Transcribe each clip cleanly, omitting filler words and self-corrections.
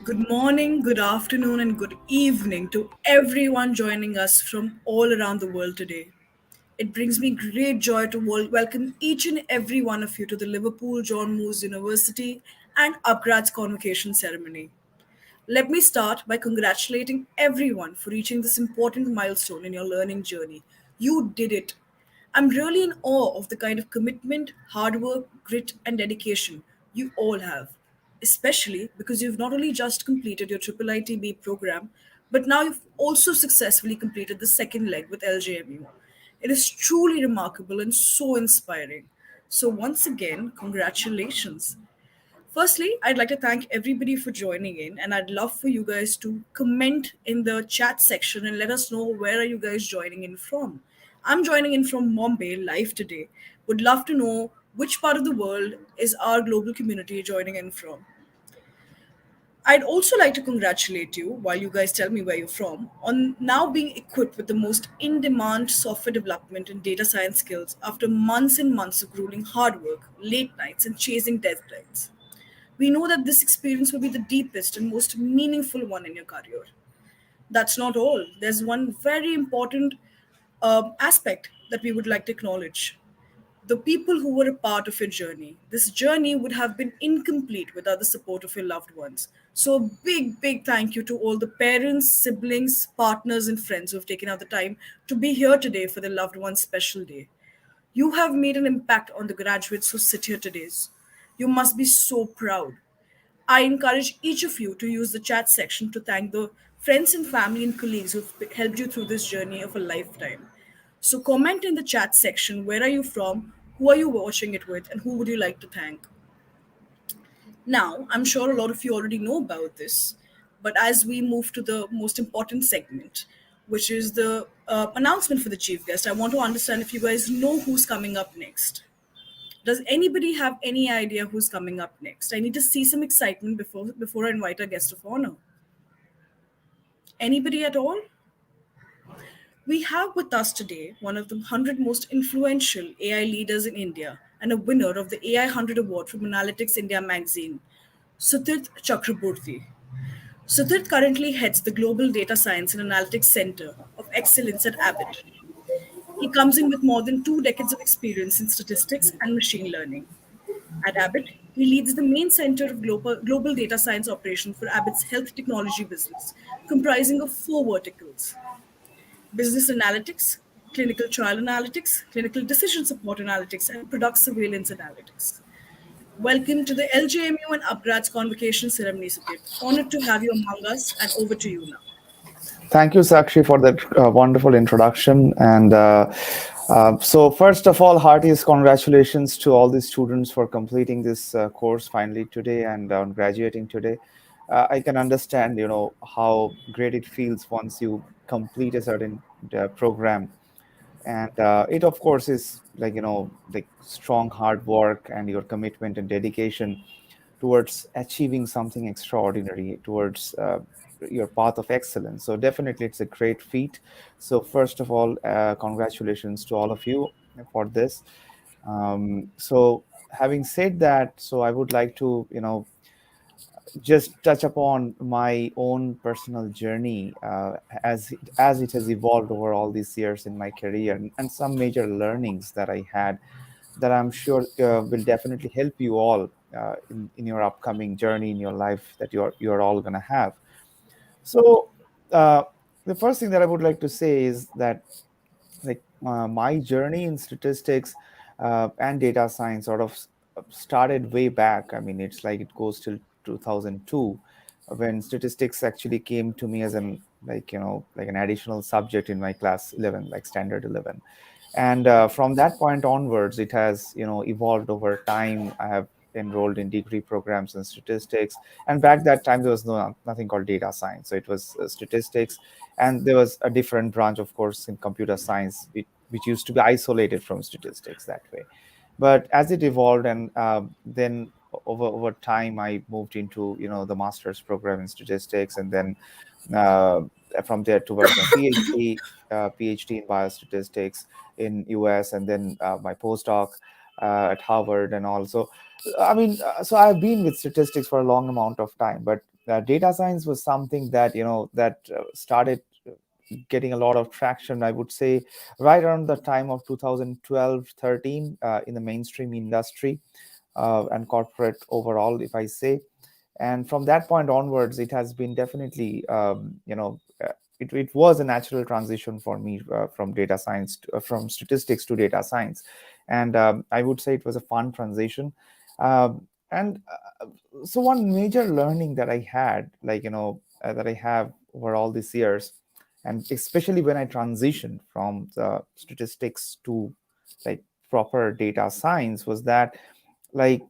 Good morning, good afternoon, and good evening to everyone joining us from all around the world today. It brings me great joy to welcome each and every one of you to the Liverpool John Moores University and upGrad's convocation ceremony. Let me start by congratulating everyone for reaching this important milestone in your learning journey. You did it. I'm really in awe of the kind of commitment, hard work, grit, and dedication you all have, especially because you've not only just completed your Triple ITB program, but now you've also successfully completed the second leg with LJMU. It is truly remarkable and so inspiring. So, once again, congratulations. Firstly, I'd like to thank everybody for joining in, and I'd love for you guys to comment in the chat section and let us know where are you guys joining in from. I'm joining in from Mumbai live today. Would love to know which part of the world is our global community joining in from. I'd also like to congratulate you, while you guys tell me where you're from, on now being equipped with the most in demand software development and data science skills after months and months of grueling hard work, late nights, and chasing deadlines. We know that this experience will be the deepest and most meaningful one in your career. That's not all. There's one very important aspect that we would like to acknowledge: the people who were a part of your journey. This journey would have been incomplete without the support of your loved ones. So, a big, big thank you to all the parents, siblings, partners, and friends who have taken out the time to be here today for their loved one's special day. You have made an impact on the graduates who sit here today. You must be so proud. I encourage each of you to use the chat section to thank the friends and family and colleagues who've helped you through this journey of a lifetime. So comment in the chat section: where are you from, who are you watching it with, and who would you like to thank? Now, I'm sure a lot of you already know about this, but as we move to the most important segment, which is the announcement for the chief guest, I want to understand if you guys know who's coming up next. Does anybody have any idea who's coming up next? I need to see some excitement before I invite our guest of honor. Anybody at all? We have with us today one of the 100 most influential AI leaders in India and a winner of the AI 100 Award from Analytics India magazine, Sutirth Chakraborty. Sutirth currently heads the Global Data Science and Analytics Center of Excellence at Abbott. He comes in with more than 2 decades of experience in statistics and machine learning. At Abbott, he leads the main center of global data science operation for Abbott's health technology business, comprising of 4 verticals: business analytics, clinical trial analytics, clinical decision support analytics, and product surveillance analytics. Welcome to the LJMU and upGrad's convocation ceremony, Sukit. Honored to have you among us, and over to you now. Thank you, Sakshi, for that wonderful introduction. And first of all, heartiest congratulations to all the students for completing this course finally today and on graduating today. I can understand, how great it feels once you complete a certain program, and it of course is like like strong hard work and your commitment and dedication towards achieving something extraordinary, towards your path of excellence. So definitely it's a great feat. So first of all, congratulations to all of you for this. So having said that, so I would like to just touch upon my own personal journey, as it has evolved over all these years in my career, and some major learnings that I had that I'm sure will definitely help you all in your upcoming journey in your life that you're all gonna have. So uh, the first thing that I would like to say is that like my journey in statistics and data science sort of started way back. I mean, it's like it goes till 2002 when statistics actually came to me as an like an additional subject in my class 11, like standard 11. And from that point onwards, it has evolved over time. I have enrolled in degree programs in statistics, and back that time there was nothing called data science, so it was statistics, and there was a different branch, of course, in computer science, which used to be isolated from statistics that way. But as it evolved, and then over time, I moved into the master's program in statistics, and then uh, from there towards my PhD in biostatistics in US, and then my postdoc at Harvard, and also, I mean, so I've been with statistics for a long amount of time, but data science was something that that started getting a lot of traction, I would say, right around the time of 2012, 13, in the mainstream industry and corporate overall, if I say. And from that point onwards, it has been definitely, it was a natural transition for me from data science from statistics to data science. And I would say it was a fun transition. And So one major learning that I had, that I have over all these years, and especially when I transitioned from the statistics to like proper data science, was that like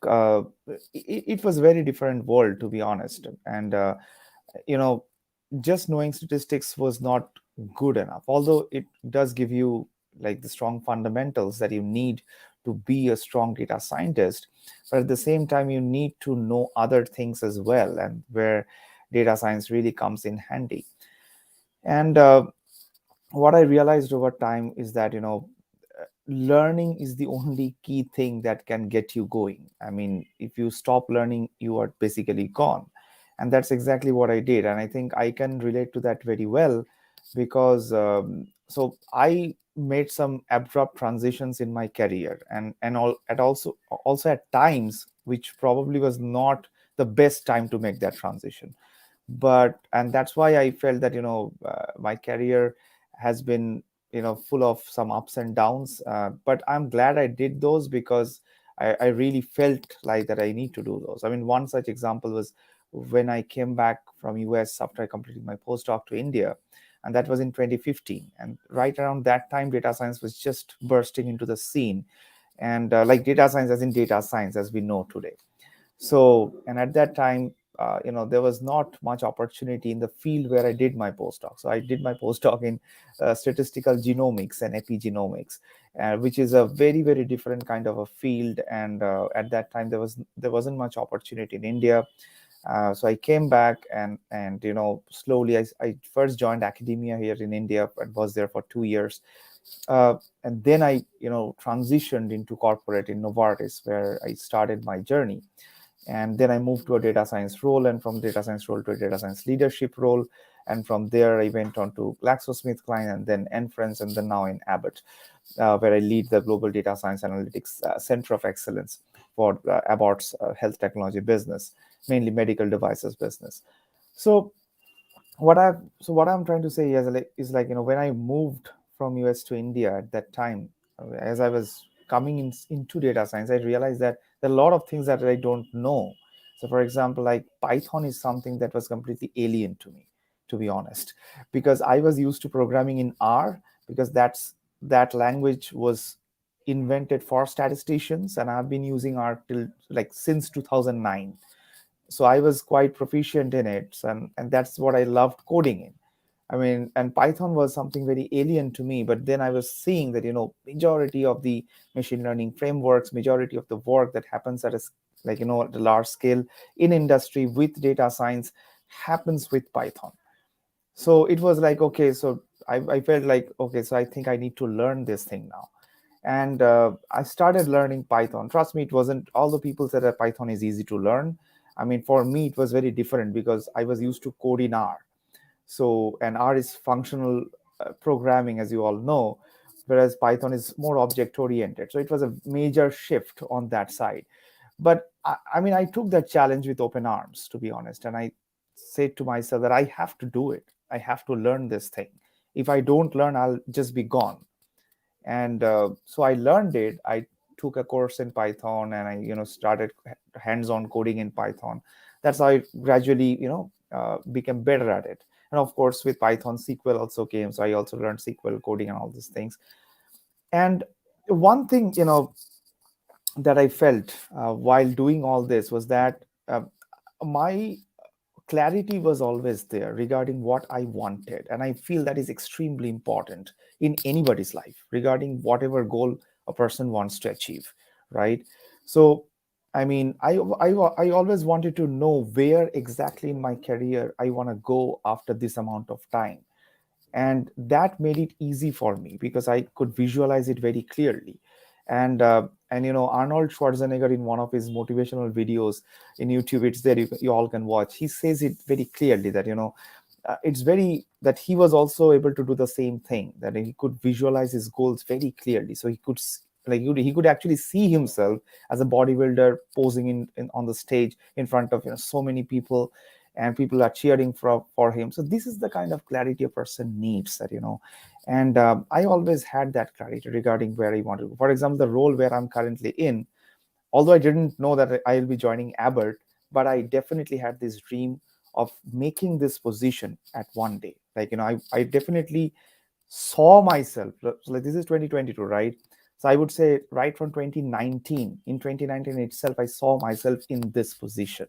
it was a very different world, to be honest. And you know just knowing statistics was not good enough, although it does give you like the strong fundamentals that you need to be a strong data scientist. But at the same time, you need to know other things as well, and where data science really comes in handy. And what I realized over time is that learning is the only key thing that can get you going. I mean, if you stop learning, you are basically gone. And that's exactly what I did. And I think I can relate to that very well, because I made some abrupt transitions in my career, and all at also at times which probably was not the best time to make that transition. But and that's why I felt that my career has been full of some ups and downs, but I'm glad I did those, because I really felt like that I need to do those. I mean, one such example was when I came back from US after I completed my postdoc to India, and that was in 2015. And right around that time, data science was just bursting into the scene, and like data science as in data science as we know today. So, and at that time, there was not much opportunity in the field where I did my postdoc. So I did my postdoc in statistical genomics and epigenomics, which is a very, very different kind of a field. And at that time, there wasn't much opportunity in India. So I came back, and slowly I first joined academia here in India and was there for 2 years. And then I transitioned into corporate in Novartis, where I started my journey. And then I moved to a data science role, and from data science role to a data science leadership role. And from there I went on to GlaxoSmithKline, and then Enference, and then now in Abbott, where I lead the global data science analytics center of excellence for Abbott's health technology business, mainly medical devices business. So what I'm trying to say is when I moved from US to India at that time, as I was coming into data science, I realized that there are a lot of things that I don't know. So for example, like Python is something that was completely alien to me, to be honest, because I was used to programming in R, because that language was invented for statisticians, and I've been using R till like since 2009. So I was quite proficient in it, and that's what I loved coding in. I mean, and Python was something very alien to me. But then I was seeing that majority of the machine learning frameworks, majority of the work that happens at at a large scale in industry with data science happens with Python. So it was like, okay, so I felt like, okay, so I think I need to learn this thing now. And I started learning Python. Trust me, it wasn't, all the people said that Python is easy to learn. I mean, for me it was very different, because I was used to code in R. So, and R is functional programming, as you all know, whereas Python is more object oriented. So it was a major shift on that side. But I mean, I took that challenge with open arms, to be honest. And I said to myself that I have to do it. I have to learn this thing. If I don't learn, I'll just be gone. And so I learned it. I took a course in Python, and I started hands-on coding in Python. That's how I gradually became better at it. And of course, with Python, SQL also came, so I also learned SQL coding and all these things. And one thing that I felt while doing all this was that my clarity was always there regarding what I wanted. And I feel that is extremely important in anybody's life regarding whatever goal a person wants to achieve, right? So, I mean, I always wanted to know where exactly in my career I want to go after this amount of time. And that made it easy for me, because I could visualize it very clearly. And Arnold Schwarzenegger, in one of his motivational videos in YouTube, it's there, you all can watch. He says it very clearly that it's very that he was also able to do the same thing, that he could visualize his goals very clearly, so he could he could actually see himself as a bodybuilder posing on the stage in front of so many people, and people are cheering for him. So this is the kind of clarity a person needs, and I always had that clarity regarding where I want to go. For example, the role where I'm currently in, although I didn't know that I'll be joining Abbott, but I definitely had this dream of making this position at one day. I definitely saw myself. So like this is 2022, right? So I would say right from 2019, in 2019 itself, I saw myself in this position.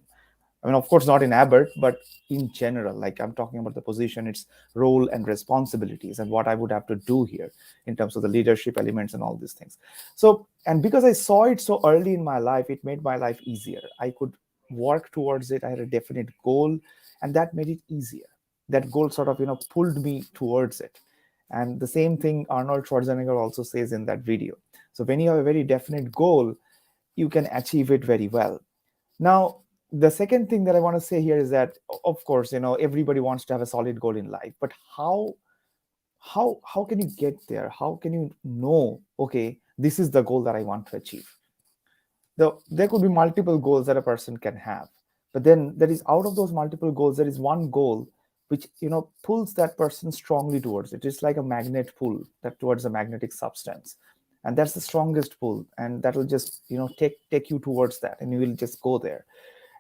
I mean, of course, not in Abbott, but in general. Like I'm talking about the position, its role and responsibilities, and what I would have to do here in terms of the leadership elements and all these things. So, and because I saw it so early in my life, it made my life easier. I could work towards it. I had a definite goal, and that made it easier. That goal sort of, pulled me towards it. And the same thing Arnold Schwarzenegger also says in that video. So when you have a very definite goal, you can achieve it very well. Now, the second thing that I want to say here is that, of course, everybody wants to have a solid goal in life, but how can you get there? How can you know, okay, this is the goal that I want to achieve? There could be multiple goals that a person can have, but then there is, out of those multiple goals, there is one goal which pulls that person strongly towards it. It's like a magnet pull that towards a magnetic substance, and that's the strongest pull, and that will just take you towards that, and you will just go there.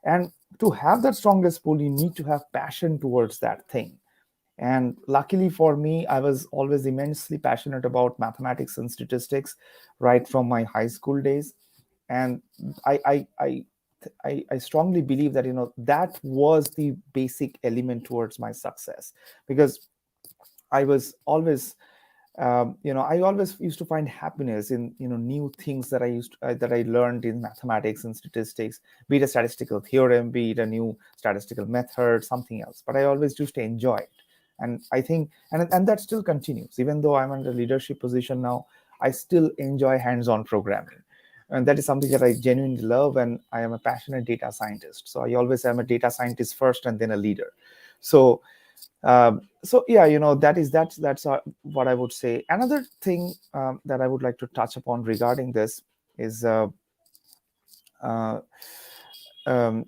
And to have that strongest pull, you need to have passion towards that thing. And luckily for me, I was always immensely passionate about mathematics and statistics right from my high school days. And I I I I strongly believe that that was the basic element towards my success, because I was always I always used to find happiness in new things that that I learned in mathematics and statistics, be it a statistical theorem, be it a new statistical method, something else. But I always used to enjoy it, and I think, and that still continues. Even though I'm in a leadership position now, I still enjoy hands-on programming, and that is something that I genuinely love. And I am a passionate data scientist, so I always am a data scientist first and then a leader. So yeah, that's what I would say. Another thing that I would like to touch upon regarding this is uh,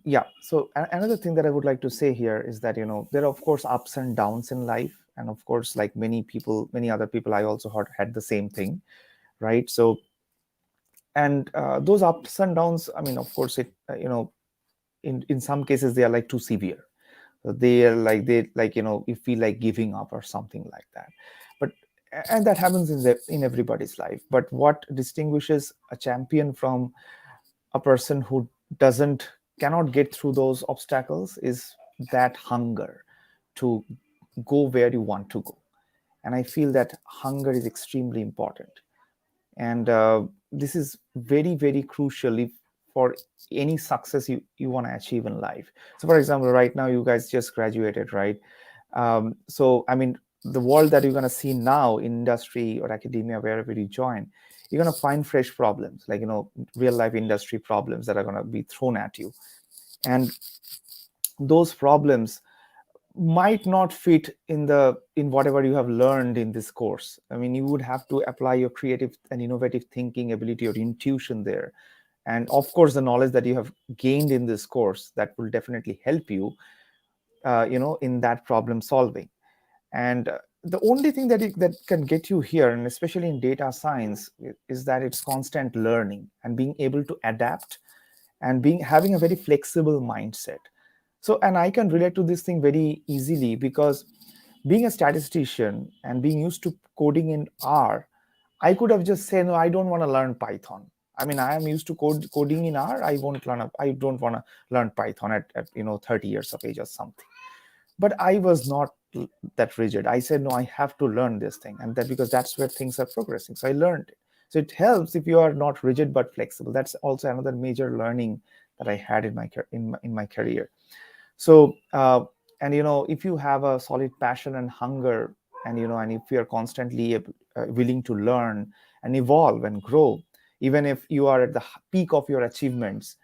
yeah. So another thing that I would like to say here is that there are of course ups and downs in life, and of course, like many people, many other people, I also had the same thing, right? So, and those ups and downs, I mean, of course, it in some cases they are like too severe. They are like, you feel like giving up or something like that. But and that happens in everybody's life. But what distinguishes a champion from a person who doesn't cannot get through those obstacles is that hunger to go where you want to go. And I feel that hunger is extremely important, and this is very, very crucial if for any success you want to achieve in life. So for example, right now you guys just graduated, right? So I mean, the world that you're going to see now in industry or academia, wherever you join, you're going to find fresh problems, like real life industry problems that are going to be thrown at you. And those problems might not fit in whatever you have learned in this course. I mean, you would have to apply your creative and innovative thinking ability or intuition there, and of course the knowledge that you have gained in this course that will definitely help you in that problem solving. And the only thing that can get you here, and especially in data science, is that it's constant learning and being able to adapt, and being having a very flexible mindset. So, and I can relate to this thing very easily, because being a statistician and being used to coding in R, I could have just said, no, I don't want to learn Python. I mean, I am used to coding in R. I don't want to learn Python at 30 years of age or something. But I was not that rigid. I said, no, I have to learn this thing, and that because that's where things are progressing. So I learned it. So it helps if you are not rigid but flexible. That's also another major learning that I had in my career. So and if you have a solid passion and hunger, and and if you are constantly willing to learn and evolve and grow, even if you are at the peak of your achievements,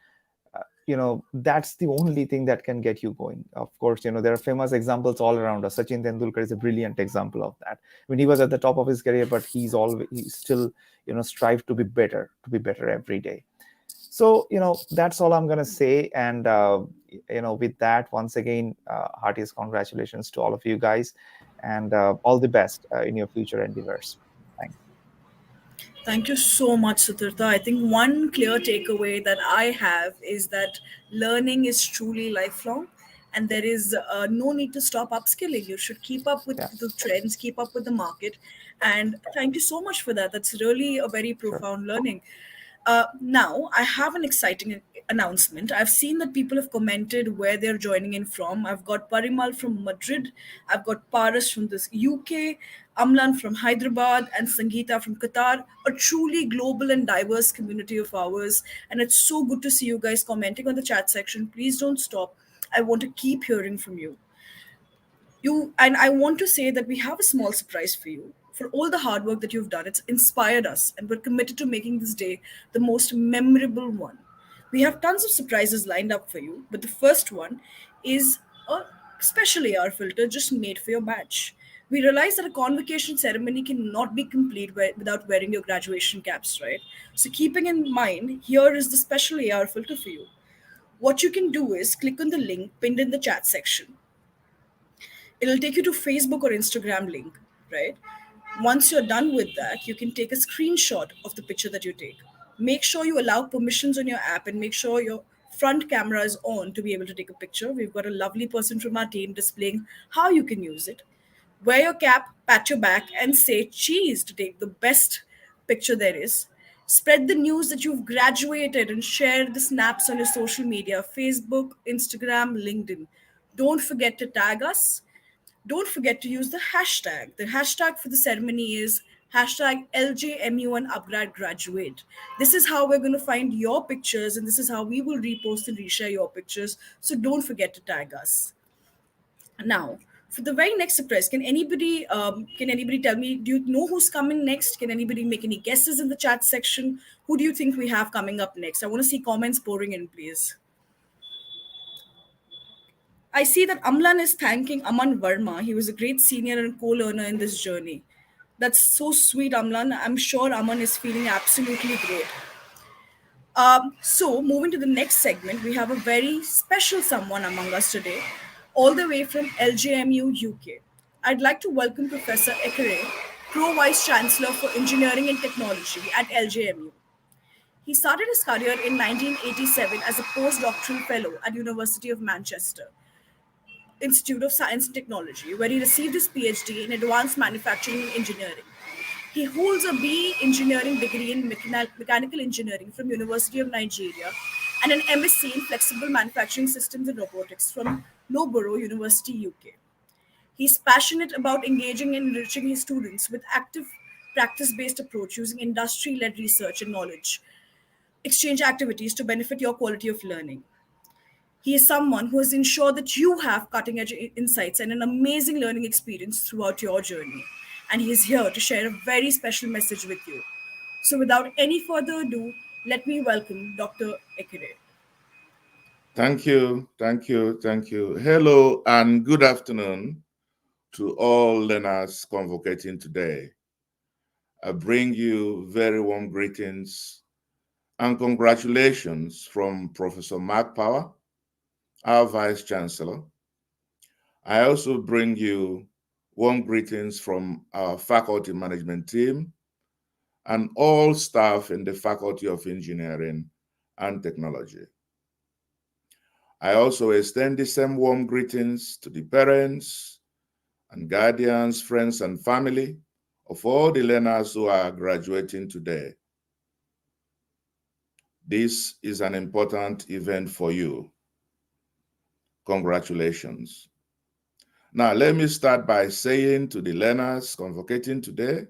that's the only thing that can get you going. Of course, there are famous examples all around us. Sachin Tendulkar is a brilliant example of that. When he was at the top of his career, but he still strive to be better every day. So that's all I'm going to say. And with that, once again, heartiest congratulations to all of you guys, and all the best in your future endeavors. Thanks. Thank you so much, Sutirtha. I think one clear takeaway that I have is that learning is truly lifelong, and there is no need to stop upskilling. You should keep up with Yeah, the trends, keep up with the market. And thank you so much for that. That's really a very sure. profound learning. Now, I have an exciting announcement. I've seen that people have commented where they're joining in from. I've got Parimal from Madrid, I've got Paris from the UK, Amlan from Hyderabad, and Sangeeta from Qatar. A truly global and diverse community of ours. And it's so good to see you guys commenting on the chat section. Please don't stop. I want to keep hearing from you. And I want to say that we have a small surprise for you. For all the hard work that you've done, it's inspired us, and we're committed to making this day the most memorable one. We have tons of surprises lined up for you, but the first one is a special AR filter just made for your badge. We realize that a convocation ceremony cannot be complete without wearing your graduation caps, right? So, keeping in mind, here is the special AR filter for you. What you can do is click on the link pinned in the chat section. It'll take you to Facebook or Instagram link, right? Once you're done with that, you can take a screenshot of the picture that you take. Make sure you allow permissions on your app and make sure your front camera is on to be able to take a picture. We've got a lovely person from our team displaying how you can use it. Wear your cap, pat your back, and say cheese to take the best picture there is. Spread the news that you've graduated and share the snaps on your social media: Facebook, Instagram, LinkedIn. Don't forget to tag us. Don't forget to use the hashtag. The hashtag for the ceremony is hashtag LJMU and upgrad graduate. This is how we're going to find your pictures, and this is how we will repost and reshare your pictures. So don't forget to tag us. Now, for the very next surprise, can anybody tell me? Do you know who's coming next? Can anybody make any guesses in the chat section? Who do you think we have coming up next? I want to see comments pouring in, please. I see that Amlan is thanking Aman Verma. He was a great senior and co-learner in this journey. That's so sweet, Amlan. I'm sure Aman is feeling absolutely great. So, moving to the next segment, we have a very special someone among us today, all the way from LJMU UK. I'd like to welcome Professor Ekere, Pro Vice Chancellor for Engineering and Technology at LJMU. He started his career in 1987 as a postdoctoral fellow at University of Manchester Institute of Science and Technology, where he received his PhD in Advanced Manufacturing and Engineering. He holds a BE Engineering degree in Mechanical Engineering from University of Nigeria and an MSc in Flexible Manufacturing Systems and Robotics from Loughborough University, UK. He's passionate about engaging and enriching his students with active practice-based approach using industry-led research and knowledge exchange activities to benefit your quality of learning. He is someone who has ensured that you have cutting edge insights and an amazing learning experience throughout your journey. And he is here to share a very special message with you. So, without any further ado, let me welcome Dr. Ekere. Thank you, thank you, thank you. Hello and good afternoon to all learners convocating today. I bring you very warm greetings and congratulations from Professor Mark Power, our Vice Chancellor. I also bring you warm greetings from our faculty management team and all staff in the Faculty of Engineering and Technology. I also extend the same warm greetings to the parents and guardians, friends, and family of all the learners who are graduating today. This is an important event for you. Congratulations. Now, let me start by saying to the learners convocating today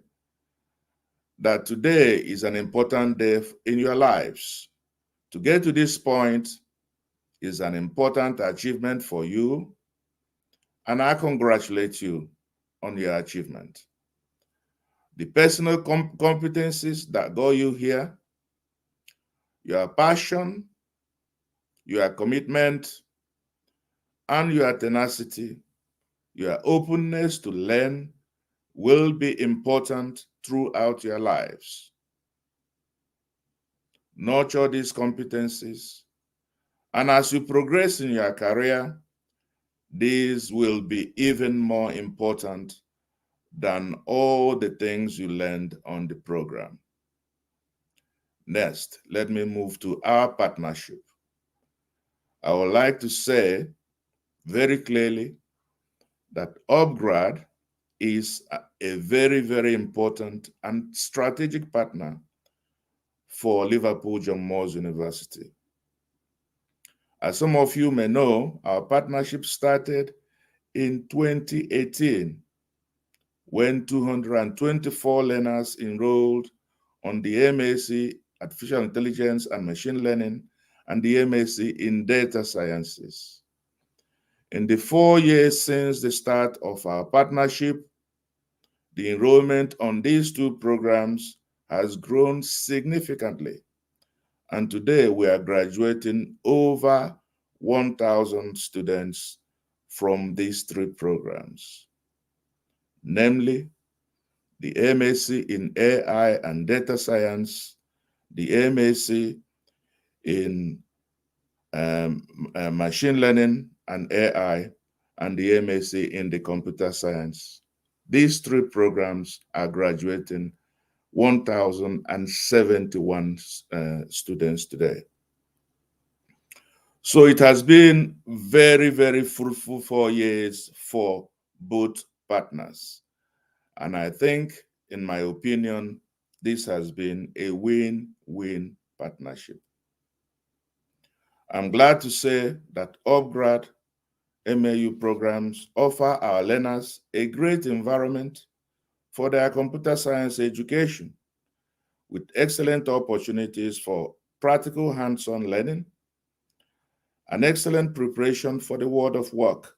that today is an important day in your lives. To get to this point is an important achievement for you, and I congratulate you on your achievement. The personal competencies that got you here your passion, your commitment, and your tenacity, your openness to learn will be important throughout your lives. Nurture these competencies, and as you progress in your career, these will be even more important than all the things you learned on the program. Next, let me move to our partnership. I would like to say very clearly that upGrad is a very, very important and strategic partner for Liverpool John Moores University. As some of you may know, our partnership started in 2018 when 224 learners enrolled on the MAC Artificial Intelligence and Machine Learning and the MAC in Data Sciences. In the 4 years since the start of our partnership, the enrollment on these two programs has grown significantly, and today we are graduating over 1,000 students from these three programs, namely the MAC in AI and Data Science, the MAC in Machine Learning and AI, and the MAC in the Computer Science. These three programs are graduating 1,071 students today. So it has been very, very fruitful 4 years for both partners. And I think, in my opinion, this has been a win-win partnership. I'm glad to say that upGrad MAU programs offer our learners a great environment for their computer science education, with excellent opportunities for practical hands-on learning and excellent preparation for the world of work.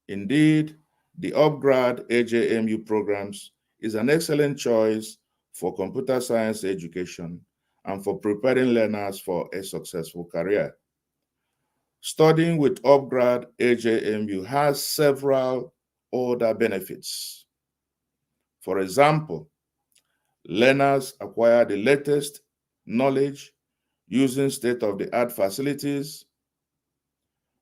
Indeed, the upGrad LJMU programs is an excellent choice for computer science education and for preparing learners for a successful career. Studying with upGrad LJMU has several other benefits. For example, learners acquire the latest knowledge using state-of-the-art facilities,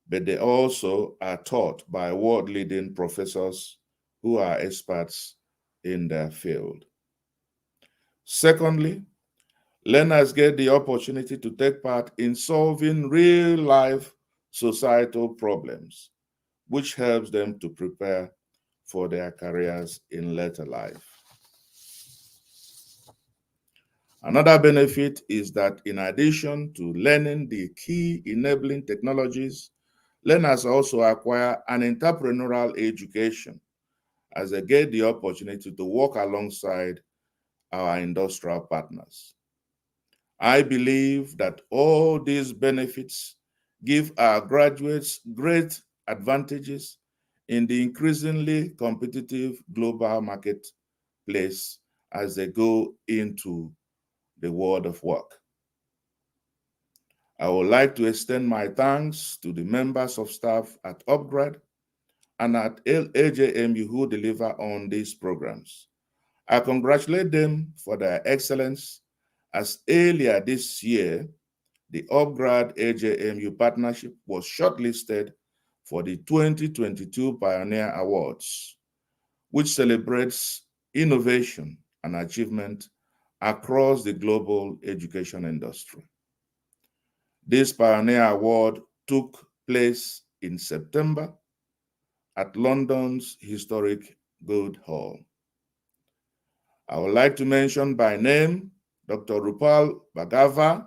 but they also are taught by world-leading professors who are experts in their field. Secondly, learners get the opportunity to take part in solving real-life societal problems, which helps them to prepare for their careers in later life. Another benefit is that in addition to learning the key enabling technologies, learners also acquire an entrepreneurial education as they get the opportunity to work alongside our industrial partners. I believe that all these benefits give our graduates great advantages in the increasingly competitive global marketplace as they go into the world of work. I would like to extend my thanks to the members of staff at upGrad and at LJMU who deliver on these programs. I congratulate them for their excellence, as earlier this year, the upGrad LJMU partnership was shortlisted for the 2022 Pioneer Awards, which celebrates innovation and achievement across the global education industry. This Pioneer Award took place in September at London's historic Guildhall. I would like to mention by name Dr. Rupal Bhagava,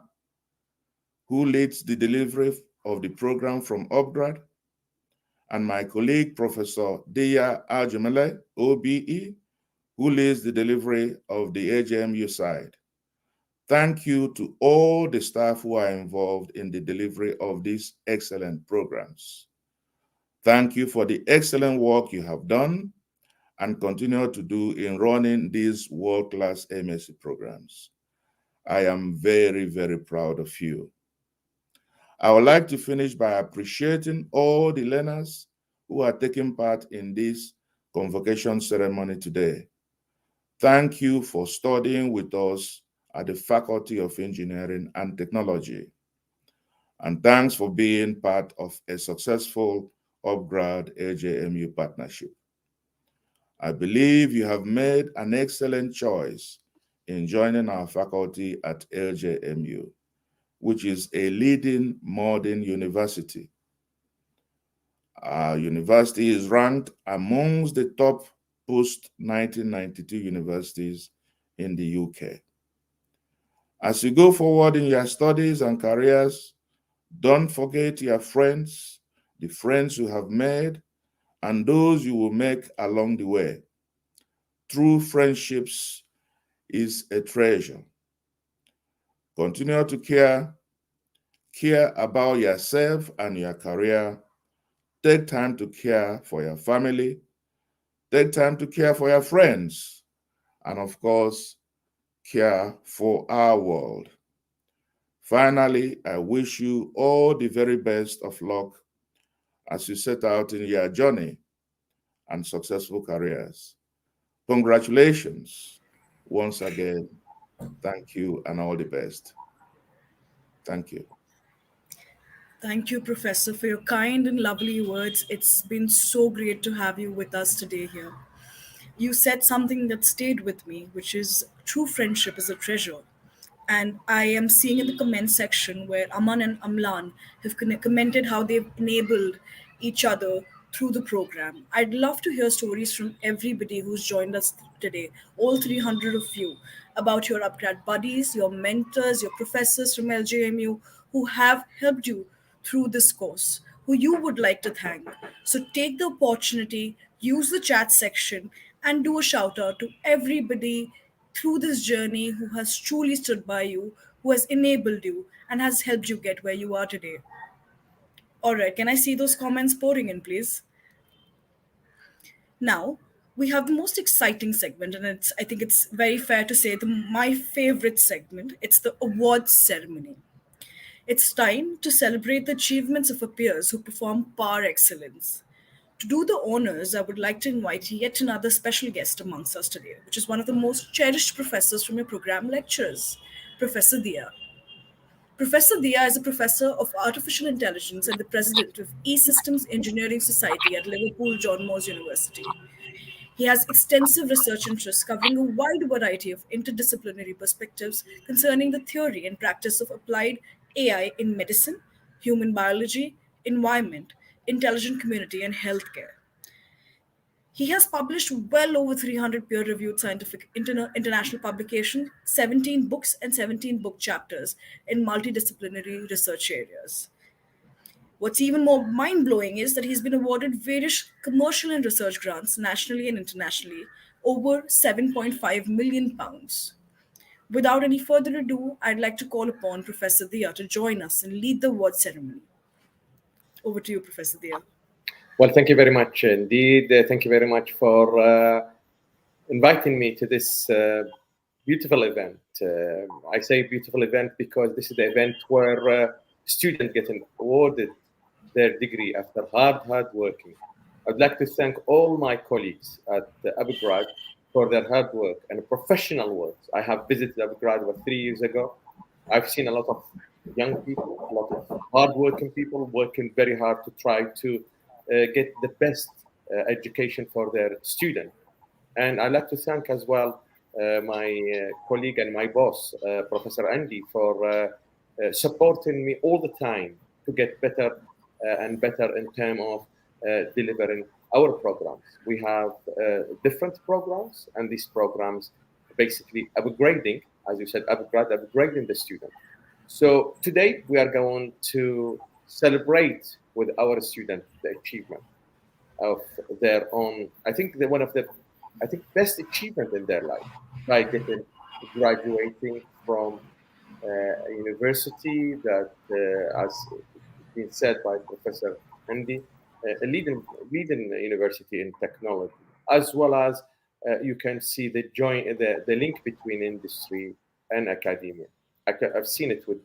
who leads the delivery of the program from upGrad, and my colleague, Professor Dia Ajamele, OBE, who leads the delivery of the LJMU side. Thank you to all the staff who are involved in the delivery of these excellent programs. Thank you for the excellent work you have done and continue to do in running these world-class MSc programs. I am very, very proud of you. I would like to finish by appreciating all the learners who are taking part in this convocation ceremony today. Thank you for studying with us at the Faculty of Engineering and Technology. And thanks for being part of a successful upGrad LJMU partnership. I believe you have made an excellent choice in joining our faculty at LJMU, which is a leading modern university. Our university is ranked amongst the top post-1992 universities in the UK. As you go forward in your studies and careers, don't forget your friends, the friends you have made, and those you will make along the way. True friendships is a treasure. Continue to care about yourself and your career. Take time to care for your family. Take time to care for your friends. And of course, care for our world. Finally, I wish you all the very best of luck as you set out in your journey and successful careers. Congratulations once again. Thank you and all the best. Thank you. Thank you, Professor, for your kind and lovely words. It's been so great to have you with us today here. You said something that stayed with me, which is true friendship is a treasure. And I am seeing in the comment section where Aman and Amlan have commented how they've enabled each other through the program. I'd love to hear stories from everybody who's joined us today, all 300 of you, about your upgrad buddies, your mentors, your professors from LJMU who have helped you through this course, who you would like to thank. So take the opportunity, use the chat section, and do a shout out to everybody through this journey who has truly stood by you, who has enabled you, and has helped you get where you are today. All right, can I see those comments pouring in, please? Now, we have the most exciting segment, and I think it's very fair to say my favorite segment. It's the awards ceremony. It's time to celebrate the achievements of our peers who perform par excellence. To do the honors, I would like to invite yet another special guest amongst us today, which is one of the most cherished professors from your program lectures, Professor Dia. Professor Dia is a professor of artificial intelligence and the president of E-Systems Engineering Society at Liverpool John Moores University. He has extensive research interests covering a wide variety of interdisciplinary perspectives concerning the theory and practice of applied AI in medicine, human biology, environment, intelligent community, and healthcare. He has published well over 300 peer reviewed scientific international publications, 17 books, and 17 book chapters in multidisciplinary research areas. What's even more mind blowing is that he's been awarded various commercial and research grants nationally and internationally, over £7.5 million. Without any further ado, I'd like to call upon Professor Dia to join us and lead the award ceremony. Over to you, Professor Dia. Well, thank you very much indeed. Thank you very much for inviting me to this beautiful event. I say beautiful event because this is the event where students get awarded their degree after hard working. I'd like to thank all my colleagues at upGrad for their hard work and professional work. I have visited upGrad 3 years ago. I've seen a lot of young people, a lot of hard-working people working very hard to try to get the best education for their student. And I'd like to thank as well my colleague and my boss, Professor Andy, for supporting me all the time to get better and better in terms of delivering our programs. We have different programs, and these programs basically upgrading, as you said, upgrading the student. So today we are going to celebrate with our students the achievement of their own. I think one of the best achievement in their life by graduating from a university that, as been said by Professor Andy, a leading university in technology, as well as you can see the link between industry and academia. I've seen it with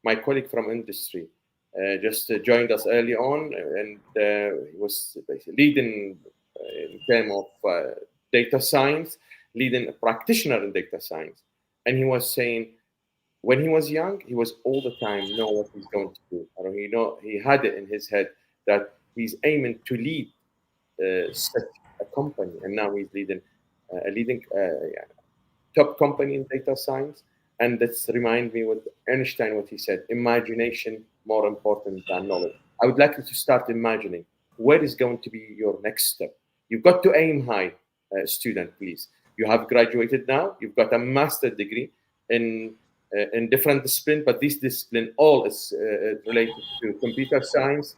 my colleague from industry. Just joined us early on, and he was leading in terms of data science, leading a practitioner in data science. And he was saying, when he was young, he was all the time know what he's going to do. Or he had it in his head that he's aiming to lead such a company, and now he's leading a leading yeah, top company in data science. And that's remind me with Einstein what he said: imagination more important than knowledge. I would like you to start imagining where is going to be your next step. You've got to aim high, student. Please, you have graduated now. You've got a master degree in different discipline, but this discipline all is related to computer science,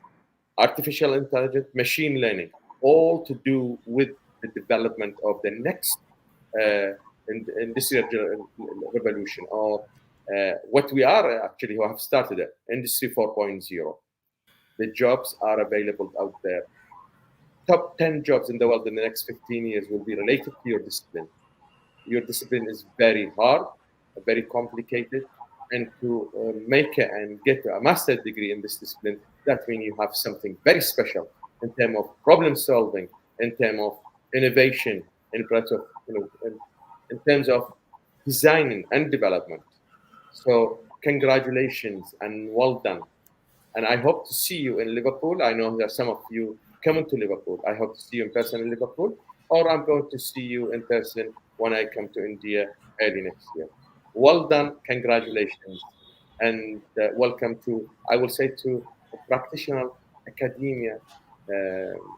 artificial intelligence, machine learning, all to do with the development of the next uh, industrial revolution, or what we are actually who have started it, Industry 4.0. The jobs are available out there. Top 10 jobs in the world in the next 15 years will be related to your discipline. Your discipline is very hard, very complicated, and to make it and get a master's degree in this discipline, that means you have something very special in terms of problem solving, in terms of innovation, in terms of in terms of designing and development. So congratulations and well done. And I hope to see you in Liverpool. I know that some of you coming to Liverpool. I hope to see you in person in Liverpool, or I'm going to see you in person when I come to India early next year. Well done, congratulations, and welcome to, I will say, to the practitioner academia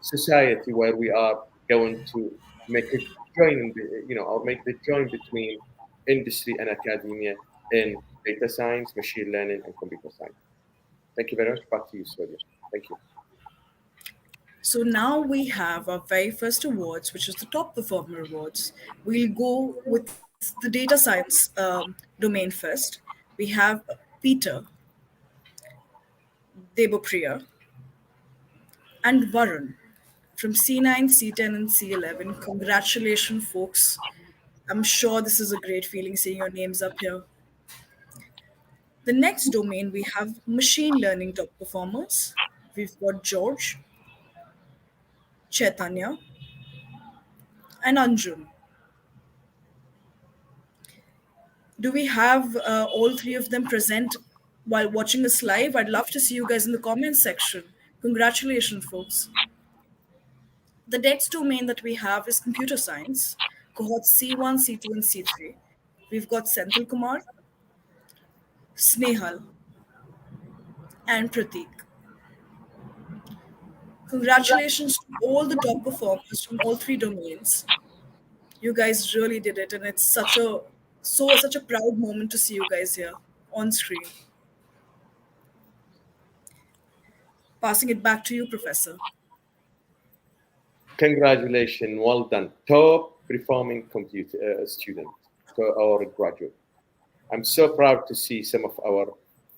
society, where we are going to make a join, or make the join between industry and academia in data science, machine learning, and computer science. Thank you very much. Back to you, Sylvia. Thank you. So now we have our very first awards, which is the top performer awards. We'll go with the data science domain first. We have Peter, Debopriya, and Varun from C9, C10, and C11. Congratulations, folks. I'm sure this is a great feeling seeing your names up here. The next domain, we have machine learning top performers. We've got George, Chaitanya, and Anjun. Do we have all three of them present while watching us live? I'd love to see you guys in the comments section. Congratulations, folks. The next domain that we have is computer science, cohorts C1, C2, and C3. We've got Senthil Kumar, Snehal, and Pratik. Congratulations to all the top performers from all three domains. You guys really did it, and it's such a proud moment to see you guys here on screen. Passing it back to you, Professor. Congratulations, well done. Top performing computer student or graduate. I'm so proud to see some of our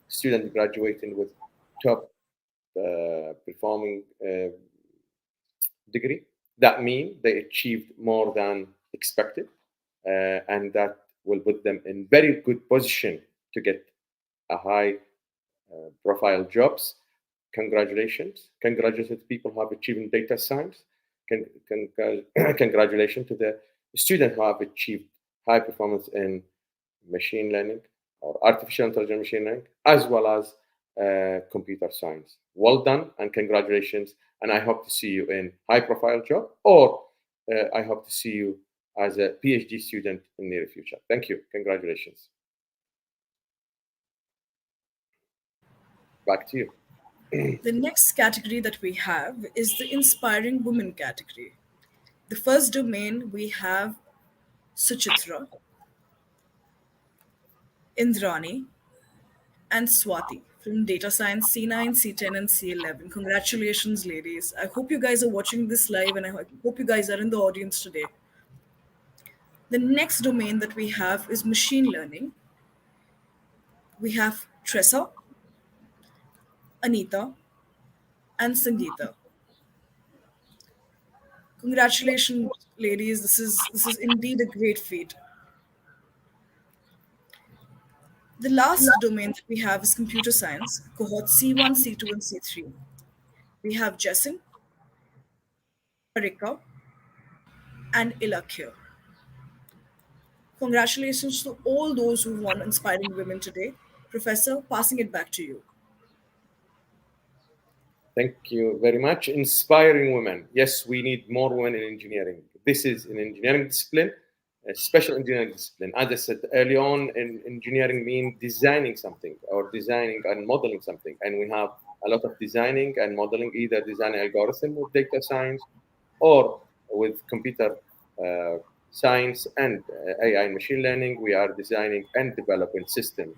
students graduating with top performing degree. That means they achieved more than expected, and that will put them in very good position to get a high profile jobs. Congratulations. Congratulations to people who have achieved in data science. Congratulations to the students who have achieved high performance in machine learning or artificial intelligence machine learning, as well as computer science. Well done and congratulations. And I hope to see you in high profile job, or I hope to see you as a PhD student in the near future. Thank you. Congratulations. Back to you. The next category that we have is the Inspiring Women category. The first domain we have Suchitra, Indrani, and Swati from Data Science C9, C10, and C11. Congratulations, ladies. I hope you guys are watching this live, and I hope you guys are in the audience today. The next domain that we have is machine learning. We have Tressa, Anita, and Sangeeta. Congratulations, ladies. This is indeed a great feat. The last domain that we have is computer science, cohort C1, C2, and C3. We have Jessen, Parika, and Ilak here. Congratulations to all those who won Inspiring Women today. Professor, passing it back to you. Thank you very much. Inspiring women. Yes, we need more women in engineering. This is an engineering discipline, a special engineering discipline. As I said early on, in engineering means designing something or designing and modeling something. And we have a lot of designing and modeling, either designing algorithm with data science or with computer science and AI and machine learning. We are designing and developing systems.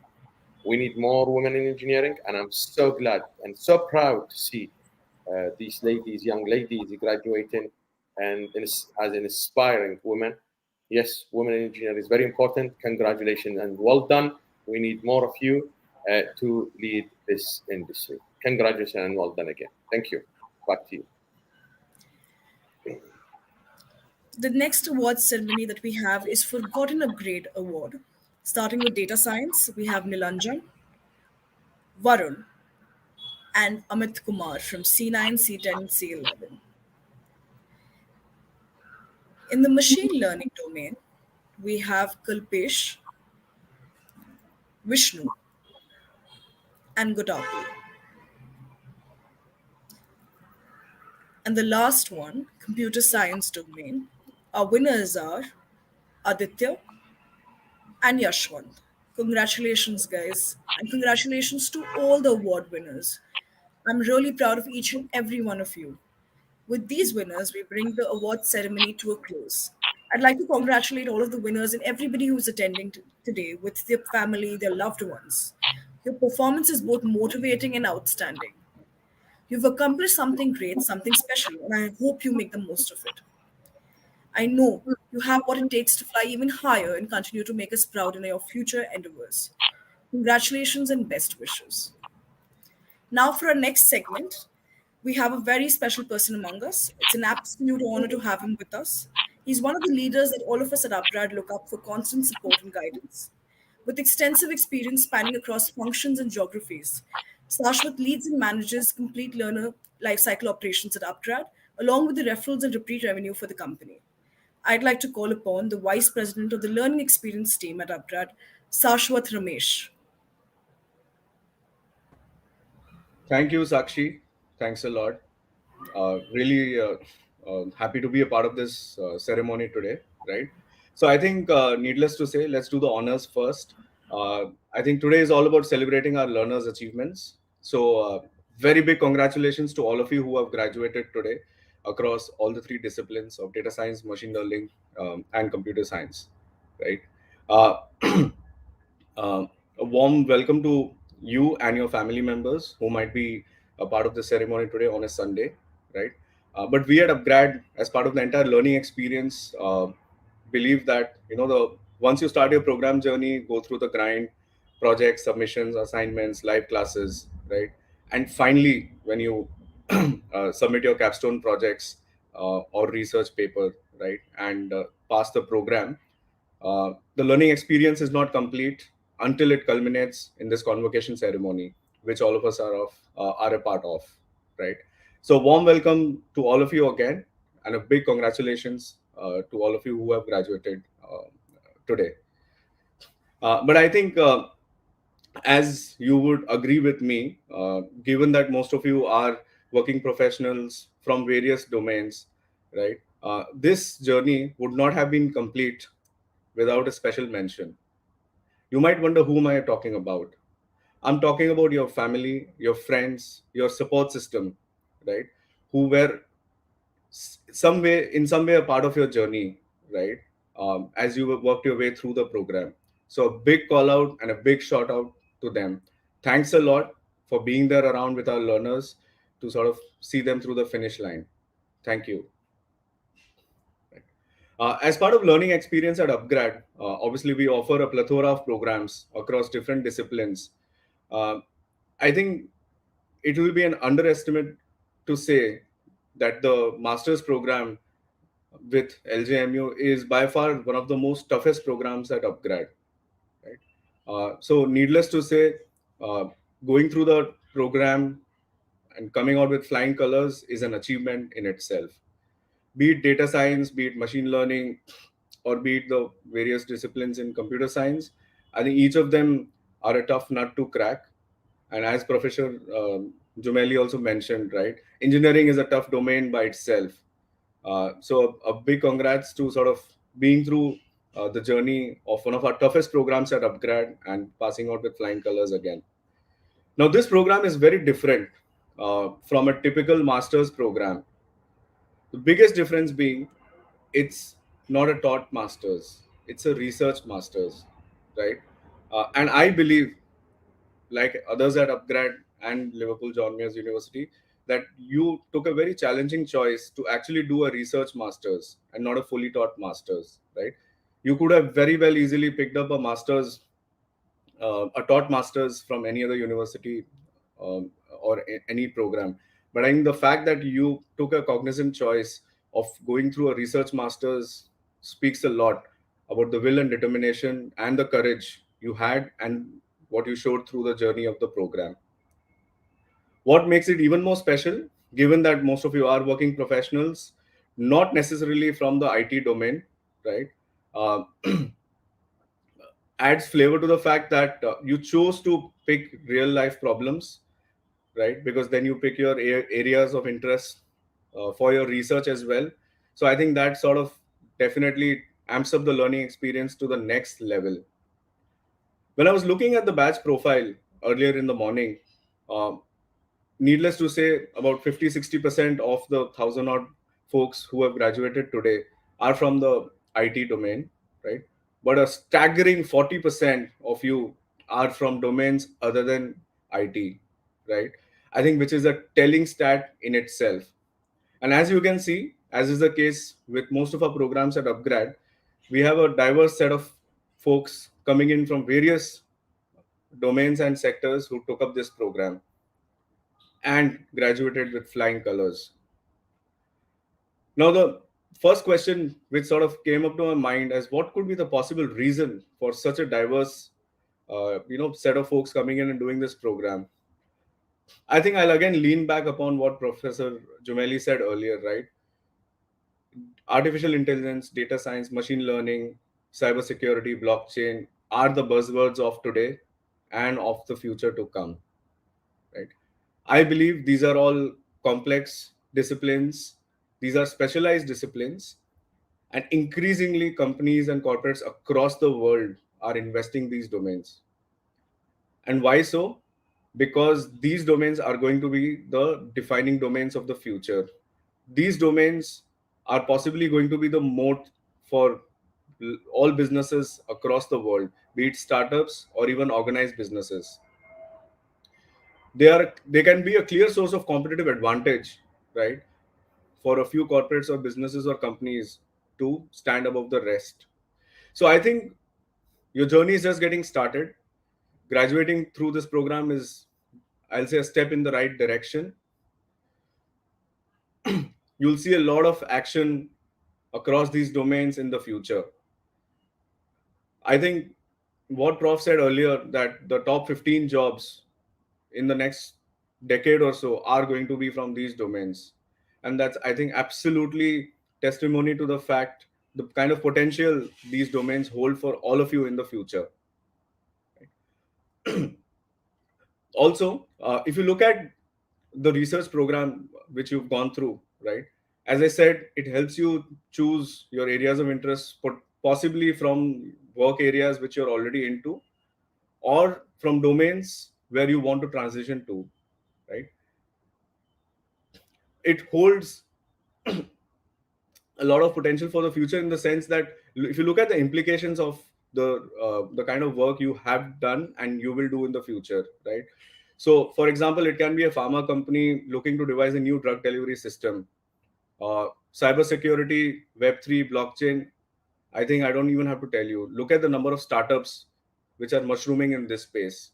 We need more women in engineering, and I'm so glad and so proud to see these ladies, young ladies, graduating and as inspiring women. Yes, women in engineering is very important. Congratulations and well done. We need more of you to lead this industry. Congratulations and well done again. Thank you. Back to you. The next awards ceremony that we have is Forgotten upGrad Award. Starting with data science, we have Nilanjan, Varun, and Amit Kumar from C9, C10, C11. In the machine learning domain, we have Kalpesh, Vishnu, and Gotapu. And the last one, computer science domain, our winners are Aditya and Yashwant. Congratulations, guys, and congratulations to all the award winners. I'm really proud of each and every one of you. With these winners, we bring the award ceremony to a close. I'd like to congratulate all of the winners and everybody who's attending today with their family, their loved ones. Your performance is both motivating and outstanding. You've accomplished something great, something special, and I hope you make the most of it. I know you have what it takes to fly even higher and continue to make us proud in your future endeavors. Congratulations and best wishes. Now, for our next segment, we have a very special person among us. It's an absolute honor to have him with us. He's one of the leaders that all of us at upGrad look up for constant support and guidance. With extensive experience spanning across functions and geographies, Sashwat leads and manages complete learner lifecycle operations at upGrad, along with the referrals and repeat revenue for the company. I'd like to call upon the Vice President of the Learning Experience team at upGrad, Sashwat Ramesh. Thank you, Sakshi. Thanks a lot. Really happy to be a part of this ceremony today, right? So I think, needless to say, let's do the honors first. I think today is all about celebrating our learners' achievements. So very big congratulations to all of you who have graduated today across all the three disciplines of data science, machine learning, and computer science, right? Uh, a warm welcome to you and your family members who might be a part of the ceremony today on a Sunday, right? But we at upGrad, as part of the entire learning experience, believe that the once you start your program journey, go through the grind, projects, submissions, assignments, live classes, right? And finally, when you submit your capstone projects or research paper, right, and pass the program, the learning experience is not complete until it culminates in this convocation ceremony, which all of us are a part of, right? So, warm welcome to all of you again, and a big congratulations to all of you who have graduated today. But I think, as you would agree with me, given that most of you are working professionals from various domains, right? This journey would not have been complete without a special mention. You might wonder, who am I talking about? I'm talking about your family, your friends, your support system, right? Who were some way a part of your journey, right? As you worked your way through the program. So a big call out and a big shout out to them. Thanks a lot for being there around with our learners to sort of see them through the finish line. Thank you. As part of learning experience at upGrad, obviously we offer a plethora of programs across different disciplines. Uh, I think it will be an underestimate to say that the master's program with LJMU is by far one of the most toughest programs at upGrad. Right? So needless to say, uh, going through the program and coming out with flying colors is an achievement in itself. Be it data science, be it machine learning, or be it the various disciplines in computer science, I think each of them are a tough nut to crack. And as Professor Jumeli also mentioned, right, engineering is a tough domain by itself. So a big congrats to sort of being through the journey of one of our toughest programs at upGrad and passing out with flying colors again. Now, this program is very different from a typical master's program. The biggest difference being it's not a taught master's, it's a research master's, right? And I believe, like others at upGrad and Liverpool John Moores University, that you took a very challenging choice to actually do a research master's and not a fully taught master's, right? You could have very well easily picked up a master's, a taught master's from any other university, or any program. But I think the fact that you took a cognizant choice of going through a research master's speaks a lot about the will and determination and the courage you had and what you showed through the journey of the program. What makes it even more special, given that most of you are working professionals, not necessarily from the IT domain, right? Uh, adds flavor to the fact that you chose to pick real life problems, right? Because then you pick your areas of interest for your research as well. So I think that sort of definitely amps up the learning experience to the next level. When I was looking at the batch profile earlier in the morning, uh, needless to say, about 50-60% of the 1,000 odd folks who have graduated today are from the IT domain, right? But a staggering 40% of you are from domains other than IT, right? I think which is a telling stat in itself. And as you can see, as is the case with most of our programs at upGrad, we have a diverse set of folks coming in from various domains and sectors who took up this program and graduated with flying colors. Now, the first question which sort of came up to my mind is what could be the possible reason for such a diverse, set of folks coming in and doing this program? I think I'll again lean back upon what Professor Jumeli said earlier, right? Artificial intelligence, data science, machine learning, cybersecurity, blockchain are the buzzwords of today and of the future to come, right? I believe these are all complex disciplines. These are specialized disciplines. And increasingly, companies and corporates across the world are investing these domains. And why so? Because these domains are going to be the defining domains of the future. These domains are possibly going to be the moat for all businesses across the world, be it startups or even organized businesses. They can be a clear source of competitive advantage, right, for a few corporates or businesses or companies to stand above the rest. So I think your journey is just getting started. Graduating through this program is, I'll say, a step in the right direction. You'll see a lot of action across these domains in the future. I think what Prof said earlier, that the top 15 jobs in the next decade or so are going to be from these domains. And that's, I think, absolutely testimony to the fact, the kind of potential these domains hold for all of you in the future. Also, if you look at the research program which you've gone through, right? As I said, it helps you choose your areas of interest, possibly from work areas which you're already into, or from domains where you want to transition to, right? It holds a lot of potential for the future, in the sense that if you look at the implications of the kind of work you have done and you will do in the future, right? So, for example, it can be a pharma company looking to devise a new drug delivery system, cybersecurity, Web3, blockchain. I think I don't even have to tell you. Look at the number of startups which are mushrooming in this space.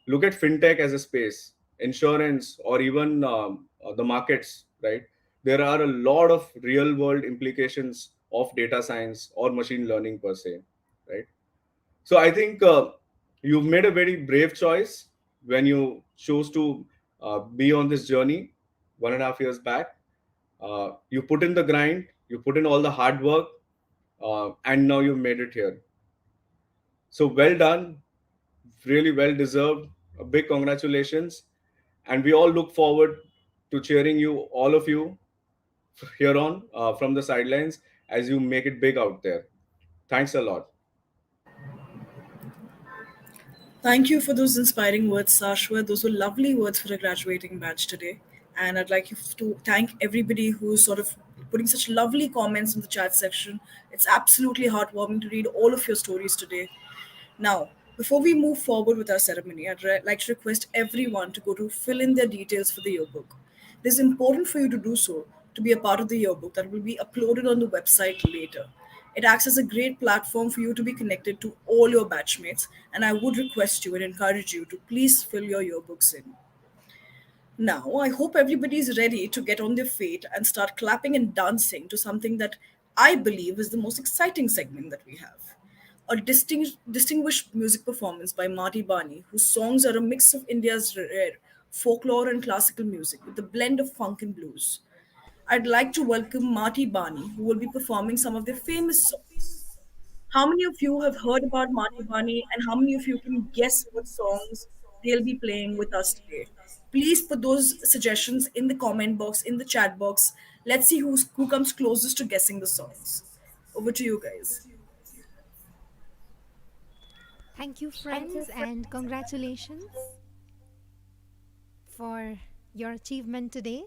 Look at fintech as a space, insurance, or even the markets, right? There are a lot of real world implications of data science or machine learning per se, right? So I think you've made a very brave choice when you chose to be on this journey 1.5 years back. You put in the grind, you put in all the hard work, and now you've made it here. So well done, really well deserved. A big congratulations. And we all look forward to cheering you, all of you, here on from the sidelines as you make it big out there. Thanks a lot. Thank you for those inspiring words, Sashwa. Those were lovely words for a graduating batch today. And I'd like you to thank everybody who's sort of putting such lovely comments in the chat section. It's absolutely heartwarming to read all of your stories today. Now, before we move forward with our ceremony, like to request everyone to go to fill in their details for the yearbook. It is important for you to do so to be a part of the yearbook that will be uploaded on the website later. It acts as a great platform for you to be connected to all your batchmates, and I would request you and encourage you to please fill your yearbooks in. Now, I hope everybody is ready to get on their feet and start clapping and dancing to something that I believe is the most exciting segment that we have. A distinguished music performance by Marty Bani, whose songs are a mix of India's rare folklore and classical music with a blend of funk and blues. I'd like to welcome Marty Bani, who will be performing some of their famous songs. How many of you have heard about Marty Bani, and how many of you can guess what songs they'll be playing with us today? Please put those suggestions in the comment box, in the chat box. Let's see who comes closest to guessing the songs. Over to you guys. Thank you, friends, and congratulations for your achievement today.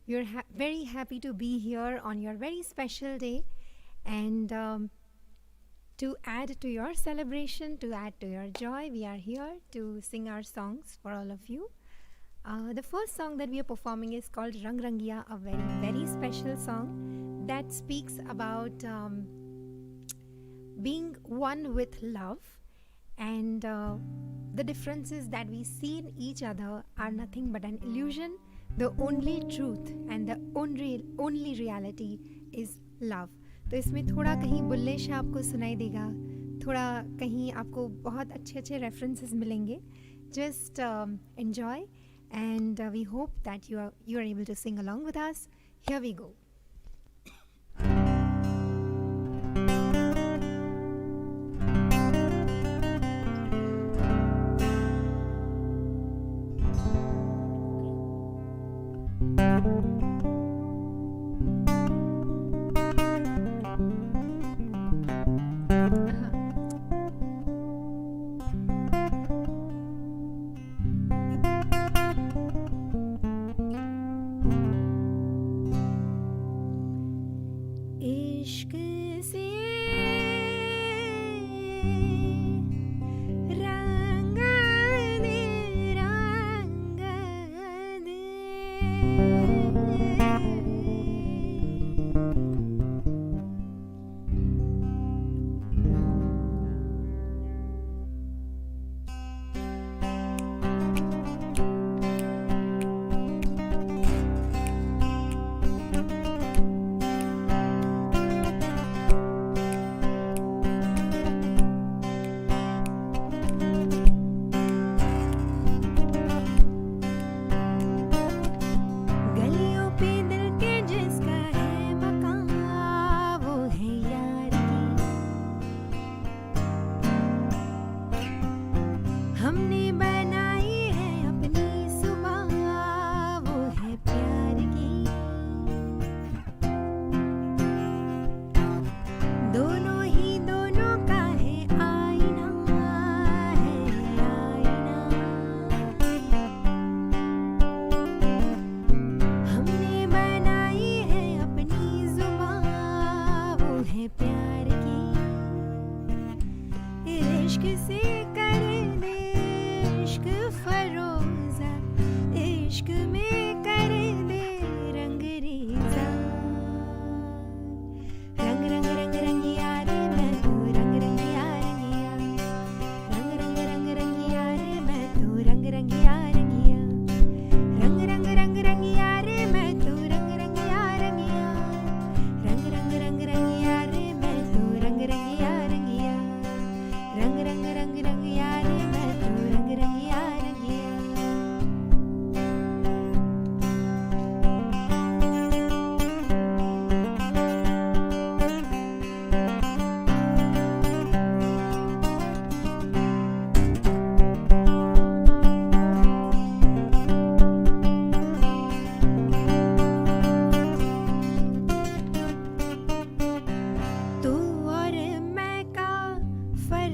We're very happy to be here on your very special day, and to add to your celebration, to add to your joy, we are here to sing our songs for all of you. The first song that we are performing is called Rang Rangiya, a very, very special song that speaks about being one with love. And the differences that we see in each other are nothing but an illusion. The only truth and the only reality is love. तो इसमें थोड़ा कहीं बुल्ले शाह आपको सुनाई देगा, थोड़ा कहीं आपको बहुत अच्छे अच्छे references मिलेंगे. Just enjoy, and we hope that you are able to sing along with us. Here we go. इश्क से रंग दे रंग दे गलियों पे दिल के जिसका है मकान, वो है यार की. हमने बनाई है अपनी सुबह, वो है प्यार की. दोनों ही दोनों का है आईना, है आईना. हमने बनाई है अपनी जुबान, वो है प्यार की. इश्क से कर दे इश्क फरोजा, इश्क में कर दे रंग रेजा. रंग रंग रंग रंगिया रे मैं तू रंग रंगिया रंगिया. रंग रंग रंग रंगिया रे मैं तू रंग रंगिया रंगिया. रंग रंग रंग रंगिया रे मैं तू रंग रंगिया रंगिया. रंग रंग रंग रंगिया रे मैं तू रंग रंगिया रंगिया. रंग रंग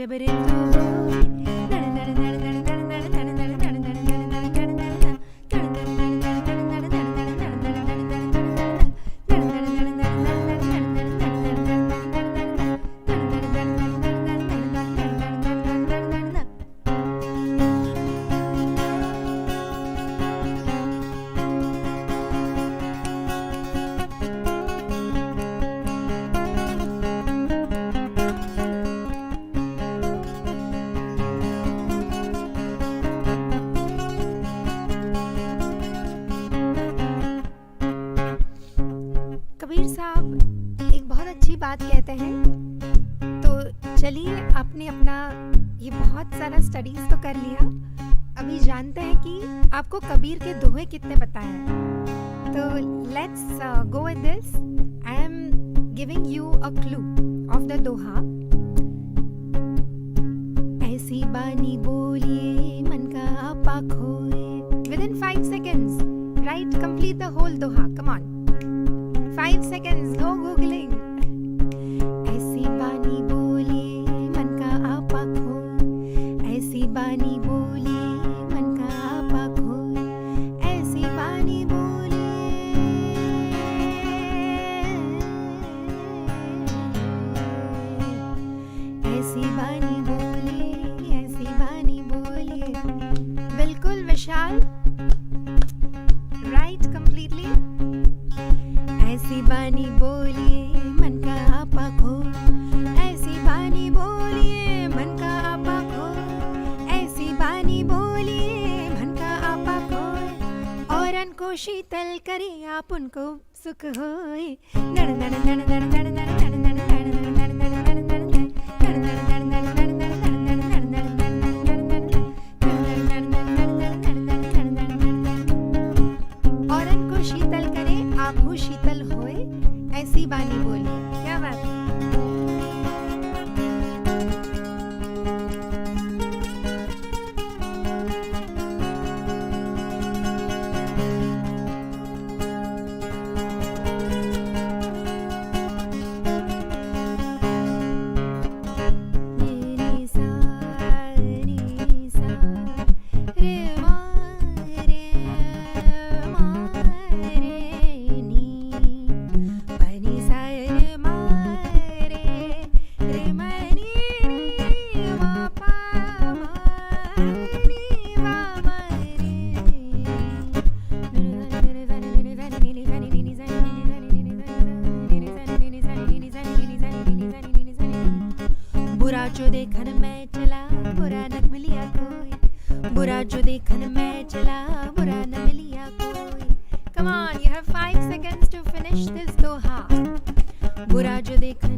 जब रिंदो बोले नड़ नड़ नड़ नड़ नड़ नड़ नड़ नड़ नड़ नड़ नड़ कबीर साहब एक बहुत अच्छी बात कहते हैं। तो चलिए, आपने अपना ये बहुत सारा स्टडीज तो कर लिया, अभी जानते हैं कि आपको कबीर के दोहे कितने पता है। तो let's go with this. I am giving you a clue of the doha. ऐसी बानी बोलिए मन का आपा खोए। Within 5 seconds, write complete the whole doha. Come on. 5 seconds, no googling. ऐसी बानी बोलिए मन का आपा खोए। ऐसी बानी बोलिए मन का आपा खोए। ऐसी बानी बोलिए। ऐसी बानी बोलिए, ऐसी बानी बोलिए। बिल्कुल विशाल, राइट कंप्लीटली। ऐसी बानी बोलिए मन का आपा खो। ऐसी बानी बोलिए मन का आपा खो। ऐसी बानी बोलिए मन का आपा खो। और को शीतल करे आप उनको सुख होए। नड़ नड़ नड़ नड़ नड़ नड़ नड़ नड़ नड़ नड़ नड़ नड़ नड़ शीतल करे आप हो शीतल होए। ऐसी बानी बोली। क्या बात है। बुरा जो देखन मैं चला बुरा न मिलिया कोई। बुरा जो देखन मैं चला बुरा न मिलिया कोई। Come on, you have 5 seconds to finish this doha. बुरा जो देखन,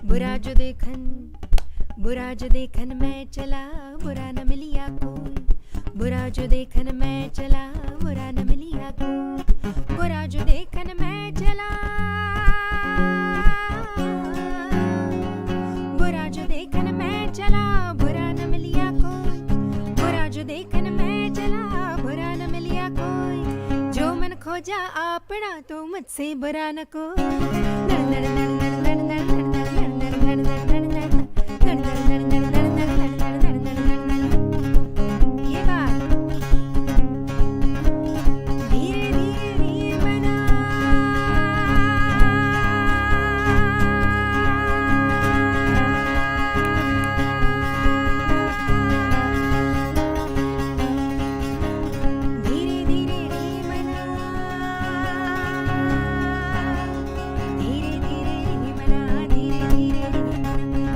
बुरा जो देखन, बुरा जो देखन मैं चला बुरा न मिलिया कोई। बुरा जो देखन मैं चला बुरा न मिलिया कोई। बुरा जो देखन मैं चला, बुरा जो देखन मैं चला बुरा न मिलिया कोई। बुरा जो देखन मैं चला बुरा न मिलिया कोई। जो मन खोजा आपना तो मुझसे बुरा न कोई। ये बात धीरे धीरे बना। धीरे धीरे रे मना। धीरे धीरे रे मना। धीरे धीरे रे मना।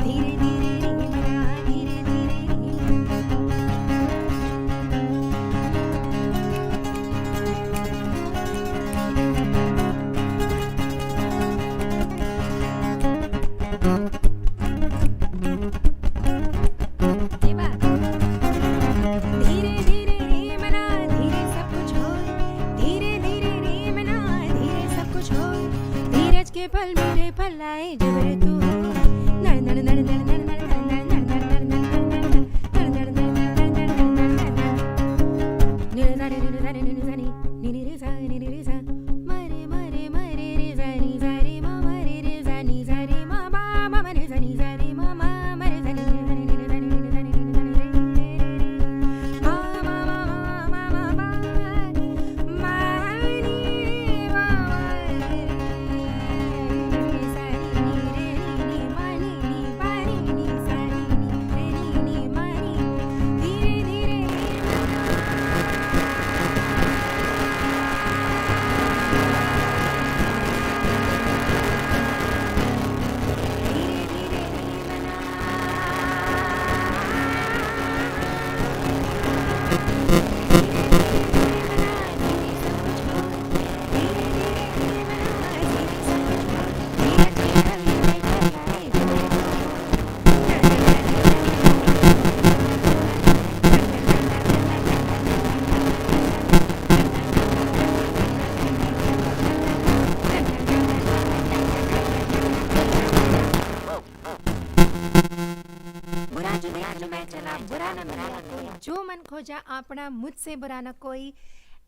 नया कोई जो मन खोजा आपना मुझसे बुरा न कोई.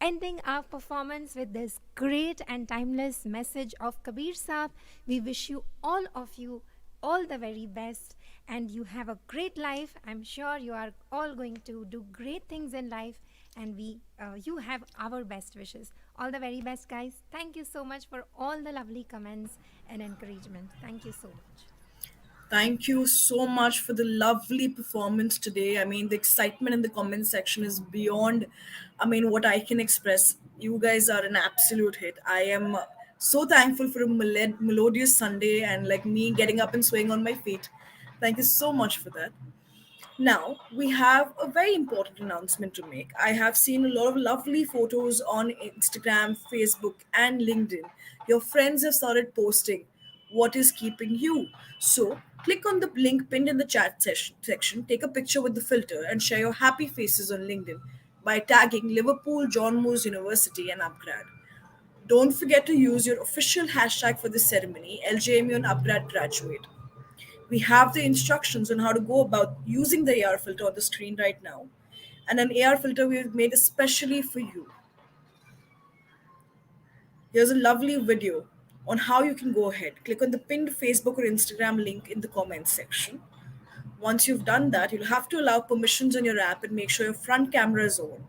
Ending our performance with this great and timeless message of Kabir Saab, we wish you all the very best, and you have a great life. I'm sure you are all going to do great things in life, and you have our best wishes. All the very best, guys. Thank you so much for all the lovely comments and encouragement. Thank you so much. Thank you so much for the lovely performance today. I mean, the excitement in the comment section is beyond, what I can express. You guys are an absolute hit. I am so thankful for a melodious Sunday and like me getting up and swaying on my feet. Thank you so much for that. Now, we have a very important announcement to make. I have seen a lot of lovely photos on Instagram, Facebook, and LinkedIn. Your friends have started posting what is keeping you. So, click on the link pinned in the chat section, take a picture with the filter, and share your happy faces on LinkedIn by tagging Liverpool John Moores University and upGrad. Don't forget to use your official hashtag for this ceremony, LJMU and upGrad graduate. We have the instructions on how to go about using the AR filter on the screen right now, and an AR filter we've made especially for you. Here's a lovely video on how you can go ahead. Click on the pinned Facebook or Instagram link in the comments section. Once you've done that, you'll have to allow permissions on your app and make sure your front camera is on.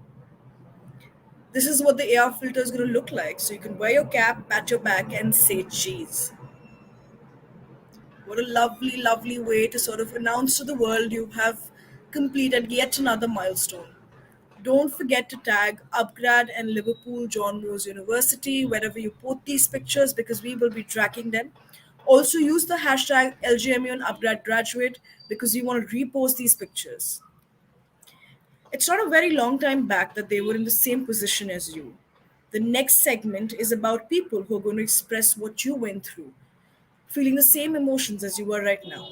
This is what the AR filter is going to look like. So you can wear your cap, pat your back, and say cheese. What a lovely, lovely way to sort of announce to the world you have completed yet another milestone. Don't forget to tag upGrad and Liverpool John Moores University wherever you put these pictures because we will be tracking them. Also use the hashtag LJMU and upGrad graduate because we want to repost these pictures. It's not a very long time back that they were in the same position as you. The next segment is about people who are going to express what you went through, feeling the same emotions as you are right now.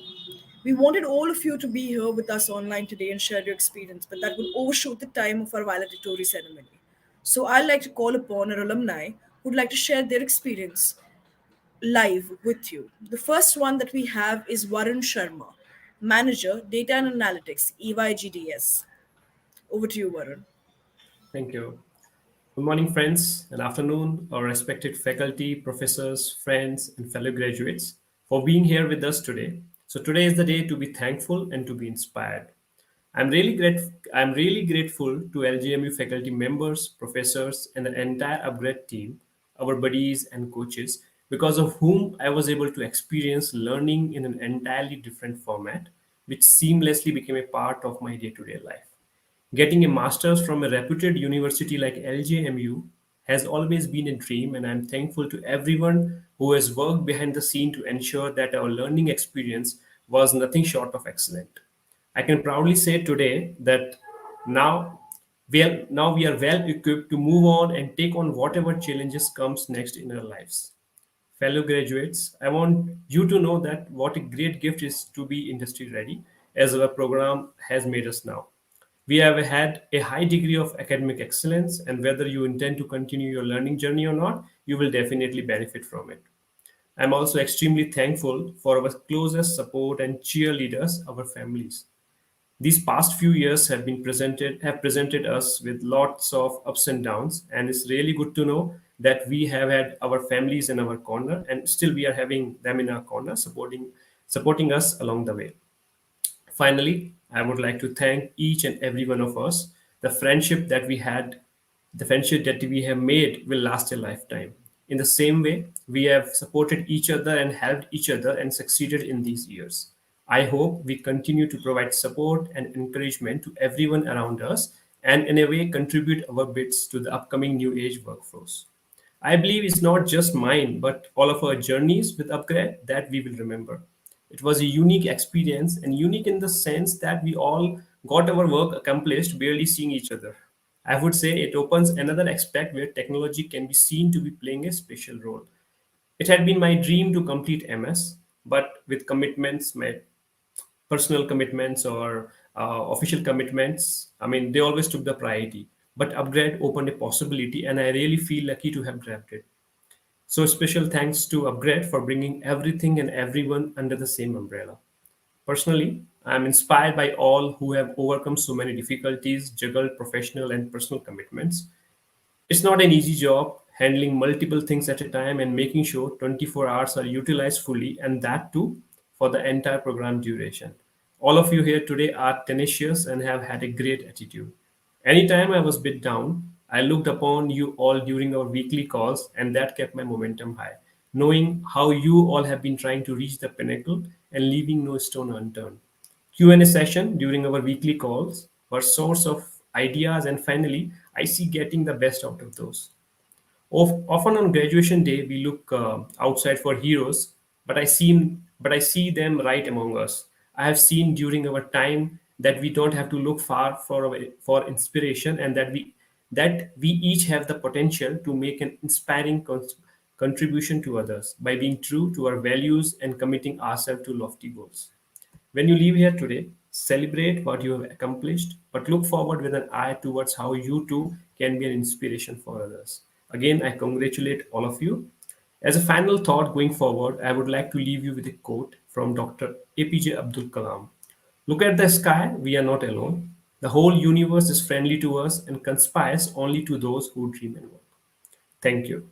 We wanted all of you to be here with us online today and share your experience, but that would overshoot the time of our valedictory ceremony. So I'd like to call upon our alumni who'd like to share their experience live with you. The first one that we have is Varun Sharma, Manager, Data and Analytics, EYGDS. Over to you, Varun. Thank you. Good morning, friends, and afternoon, our respected faculty, professors, friends, and fellow graduates, for being here with us today. So today is the day to be thankful and to be inspired. I'm really grateful to LJMU faculty members, professors, and the entire upgrade team, our buddies and coaches, because of whom I was able to experience learning in an entirely different format, which seamlessly became a part of my day-to-day life. Getting a master's from a reputed university like LJMU has always been a dream, and I'm thankful to everyone who has worked behind the scene to ensure that our learning experience was nothing short of excellent. I can proudly say today that now now we are well equipped to move on and take on whatever challenges comes next in our lives. Fellow graduates, I want you to know that what a great gift is to be industry ready as our program has made us now. We have had a high degree of academic excellence, and whether you intend to continue your learning journey or not, you will definitely benefit from it. I'm also extremely thankful for our closest support and cheerleaders, our families. These past few years have presented us with lots of ups and downs, and it's really good to know that we have had our families in our corner, and still we are having them in our corner, supporting us along the way. Finally, I would like to thank each and every one of us. The friendship that we had, the friendship that we have made will last a lifetime. In the same way, we have supported each other and helped each other and succeeded in these years. I hope we continue to provide support and encouragement to everyone around us and, in a way, contribute our bits to the upcoming new age workforce. I believe it's not just mine, but all of our journeys with upgrade that we will remember. It was a unique experience, and unique in the sense that we all got our work accomplished barely seeing each other. I would say it opens another aspect where technology can be seen to be playing a special role. It had been my dream to complete MS, but with commitments, my personal commitments or official commitments, I mean, they always took the priority. But upgrade opened a possibility, and I really feel lucky to have grabbed it. So special thanks to upgrade for bringing everything and everyone under the same umbrella. Personally, I am inspired by all who have overcome so many difficulties, juggled professional and personal commitments. It's not an easy job handling multiple things at a time and making sure 24 hours are utilized fully, and that too for the entire program duration. All of you here today are tenacious and have had a great attitude. Anytime I was bit down, I looked upon you all during our weekly calls, and that kept my momentum high, knowing how you all have been trying to reach the pinnacle and leaving no stone unturned. Q&A session during our weekly calls were source of ideas, and finally I see getting the best out of those. Often on graduation day, we look outside for heroes, but I see them right among us. I have seen during our time that we don't have to look far for inspiration, and that we each have the potential to make an inspiring contribution to others by being true to our values and committing ourselves to lofty goals. When you leave here today, celebrate what you have accomplished, but look forward with an eye towards how you too can be an inspiration for others. Again, I congratulate all of you. As a final thought going forward, I would like to leave you with a quote from Dr. APJ Abdul Kalam. Look at the sky, we are not alone. The whole universe is friendly to us and conspires only to those who dream and work. Thank you.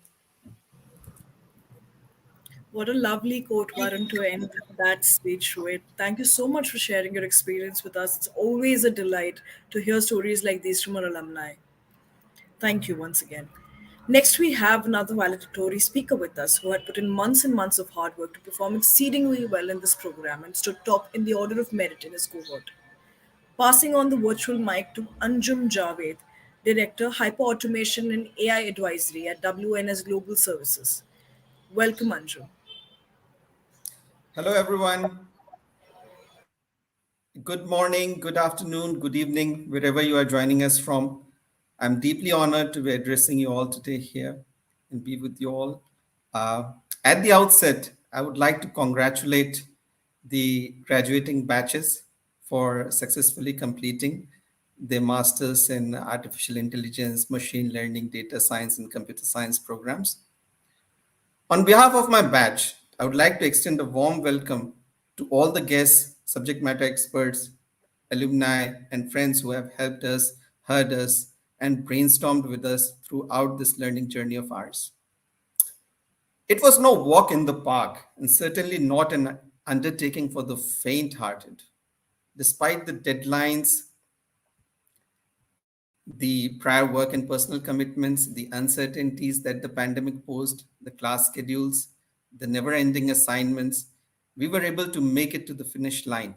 What a lovely quote, Varun, to end that speech with. Thank you so much for sharing your experience with us. It's always a delight to hear stories like these from our alumni. Thank you once again. Next, we have another valedictory speaker with us who had put in months and months of hard work to perform exceedingly well in this program and stood top in the order of merit in his cohort. Passing on the virtual mic to Anjum Javed, Director, Hyperautomation and AI Advisory at WNS Global Services. Welcome, Anjum. Hello, everyone. Good morning, good afternoon, good evening, wherever you are joining us from. I'm deeply honored to be addressing you all today here and be with you all. At the outset, I would like to congratulate the graduating batches for successfully completing their masters in artificial intelligence, machine learning, data science, and computer science programs. On behalf of my batch, I would like to extend a warm welcome to all the guests, subject matter experts, alumni, and friends who have helped us, heard us, and brainstormed with us throughout this learning journey of ours. It was no walk in the park, and certainly not an undertaking for the faint-hearted. Despite the deadlines, the prior work and personal commitments, the uncertainties that the pandemic posed, the class schedules, the never-ending assignments, we were able to make it to the finish line.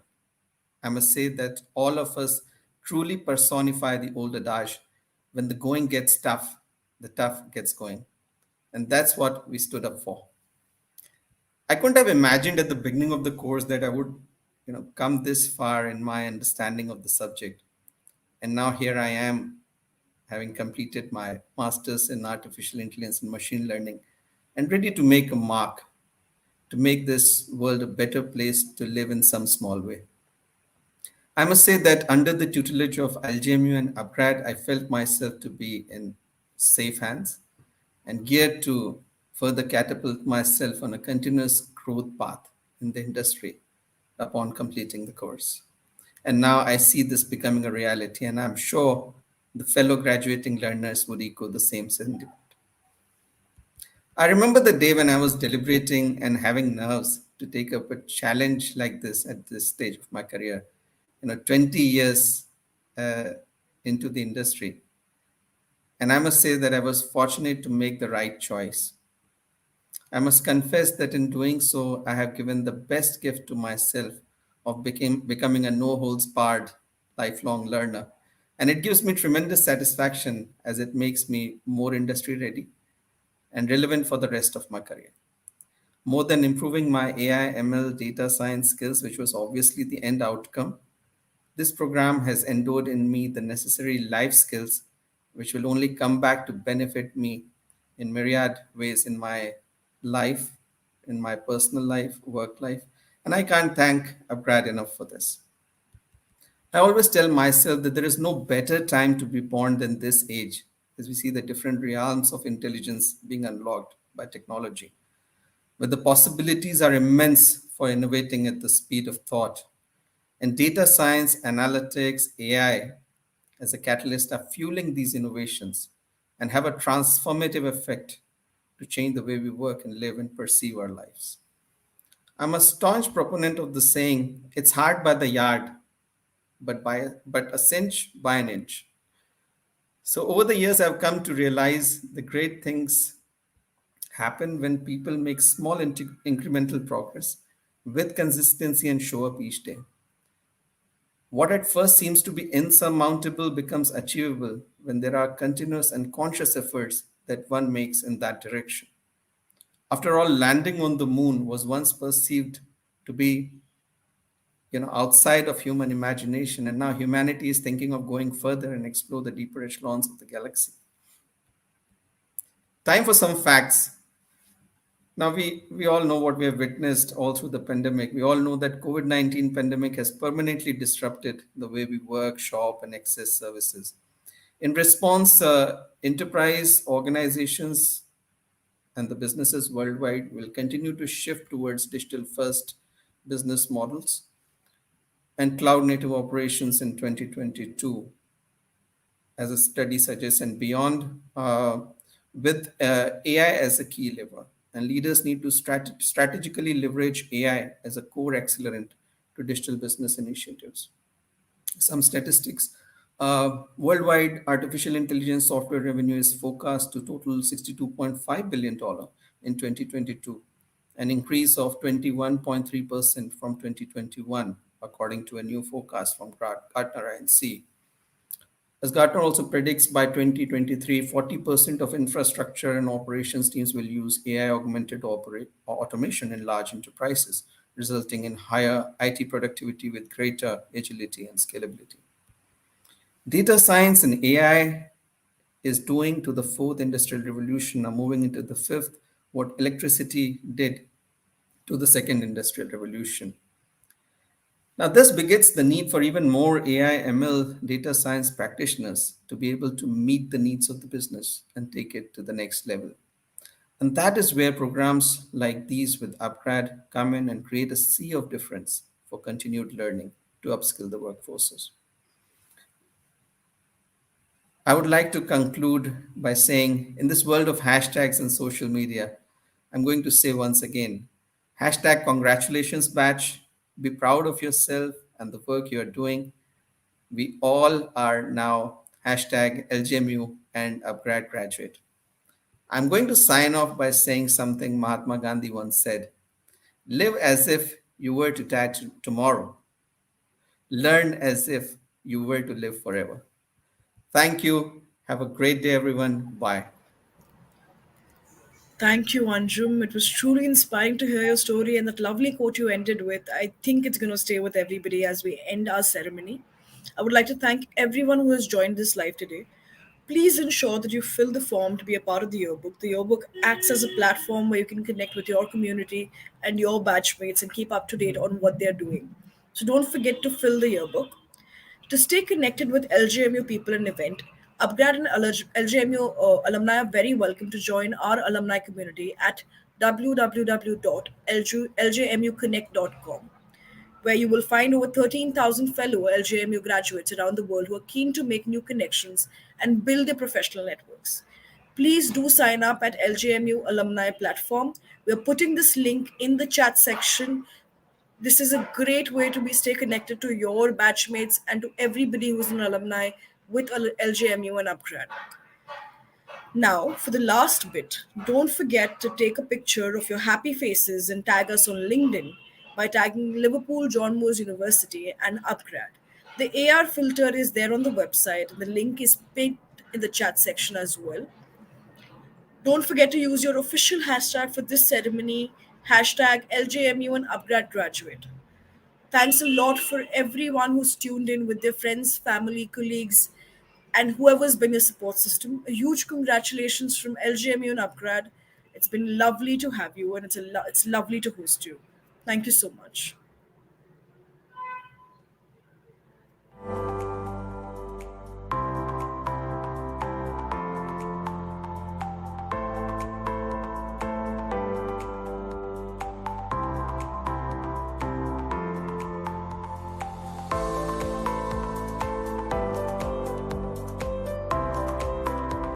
I must say that all of us truly personify the old adage, when the going gets tough, the tough gets going. And that's what we stood up for. I couldn't have imagined at the beginning of the course that I would come this far in my understanding of the subject. And now here I am, having completed my master's in artificial intelligence and machine learning, and ready to make a mark, to make this world a better place to live in some small way. I must say that under the tutelage of LJMU and upGrad, I felt myself to be in safe hands and geared to further catapult myself on a continuous growth path in the industry upon completing the course. And now I see this becoming a reality, and I'm sure the fellow graduating learners would echo the same sentiment. I remember the day when I was deliberating and having nerves to take up a challenge like this at this stage of my career, 20 years into the industry. And I must say that I was fortunate to make the right choice. I must confess that in doing so, I have given the best gift to myself of becoming a no-holds-barred lifelong learner. And it gives me tremendous satisfaction as it makes me more industry ready and relevant for the rest of my career. More than improving my AI, ML, data science skills, which was obviously the end outcome, this program has endowed in me the necessary life skills, which will only come back to benefit me in myriad ways in my life, in my personal life, work life. And I can't thank upGrad enough for this. I always tell myself that there is no better time to be born than this age, as we see the different realms of intelligence being unlocked by technology, where the possibilities are immense for innovating at the speed of thought. And data science, analytics, AI as a catalyst are fueling these innovations and have a transformative effect to change the way we work and live and perceive our lives. I'm a staunch proponent of the saying, it's hard by the yard, but a cinch by an inch. So over the years, I've come to realize the great things happen when people make small incremental progress with consistency and show up each day. What at first seems to be insurmountable becomes achievable when there are continuous and conscious efforts that one makes in that direction. After all, landing on the moon was once perceived to be outside of human imagination, and now humanity is thinking of going further and explore the deeper echelons of the galaxy. Time for some facts. Now we all know what we have witnessed all through the pandemic. We all know that COVID-19 pandemic has permanently disrupted the way we work, shop, and access services. In response, enterprise organizations and the businesses worldwide will continue to shift towards digital first business models and cloud native operations in 2022, as a study suggests, and beyond, with AI as a key lever. And leaders need to strategically leverage AI as a core accelerant to digital business initiatives. Some statistics. Worldwide artificial intelligence software revenue is forecast to total $62.5 billion in 2022, an increase of 21.3% from 2021, according to a new forecast from Gartner INC. As Gartner also predicts, by 2023, 40% of infrastructure and operations teams will use AI augmented automation in large enterprises, resulting in higher IT productivity with greater agility and scalability. Data science and AI is doing to the fourth industrial revolution, now moving into the fifth, what electricity did to the second industrial revolution. Now, this begets the need for even more AI, ML, data science practitioners to be able to meet the needs of the business and take it to the next level. And that is where programs like these with upGrad come in and create a sea of difference for continued learning to upskill the workforces. I would like to conclude by saying, in this world of hashtags and social media, I'm going to say once again, hashtag congratulations batch, be proud of yourself and the work you're doing. We all are now hashtag LJMU and upGrad graduate. I'm going to sign off by saying something Mahatma Gandhi once said, live as if you were to die tomorrow. Learn as if you were to live forever. Thank you. Have a great day, everyone. Bye. Thank you, Anjum. It was truly inspiring to hear your story and that lovely quote you ended with. I think it's going to stay with everybody as we end our ceremony. I would like to thank everyone who has joined this live today. Please ensure that you fill the form to be a part of the yearbook. The yearbook acts as a platform where you can connect with your community and your batchmates and keep up to date on what they're doing. So don't forget to fill the yearbook. To stay connected with LJMU people and event, upGrad and LJMU alumni are very welcome to join our alumni community at www.ljmuconnect.com, where you will find over 13,000 fellow LJMU graduates around the world who are keen to make new connections and build their professional networks. Please do sign up at LJMU alumni platform. We're putting this link in the chat section. This is a great way to stay connected to your batchmates and to everybody who's an alumni with LJMU and upGrad. Now, for the last bit, don't forget to take a picture of your happy faces and tag us on LinkedIn by tagging Liverpool John Moores University and upGrad. The AR filter is there on the website, and the link is pinned in the chat section as well. Don't forget to use your official hashtag for this ceremony, hashtag LJMU and upGrad graduate. Thanks a lot for everyone who's tuned in with their friends, family, colleagues, and whoever's been your support system. A huge congratulations from LJMU and upGrad. It's been lovely to have you, and it's lovely to host you. Thank you so much.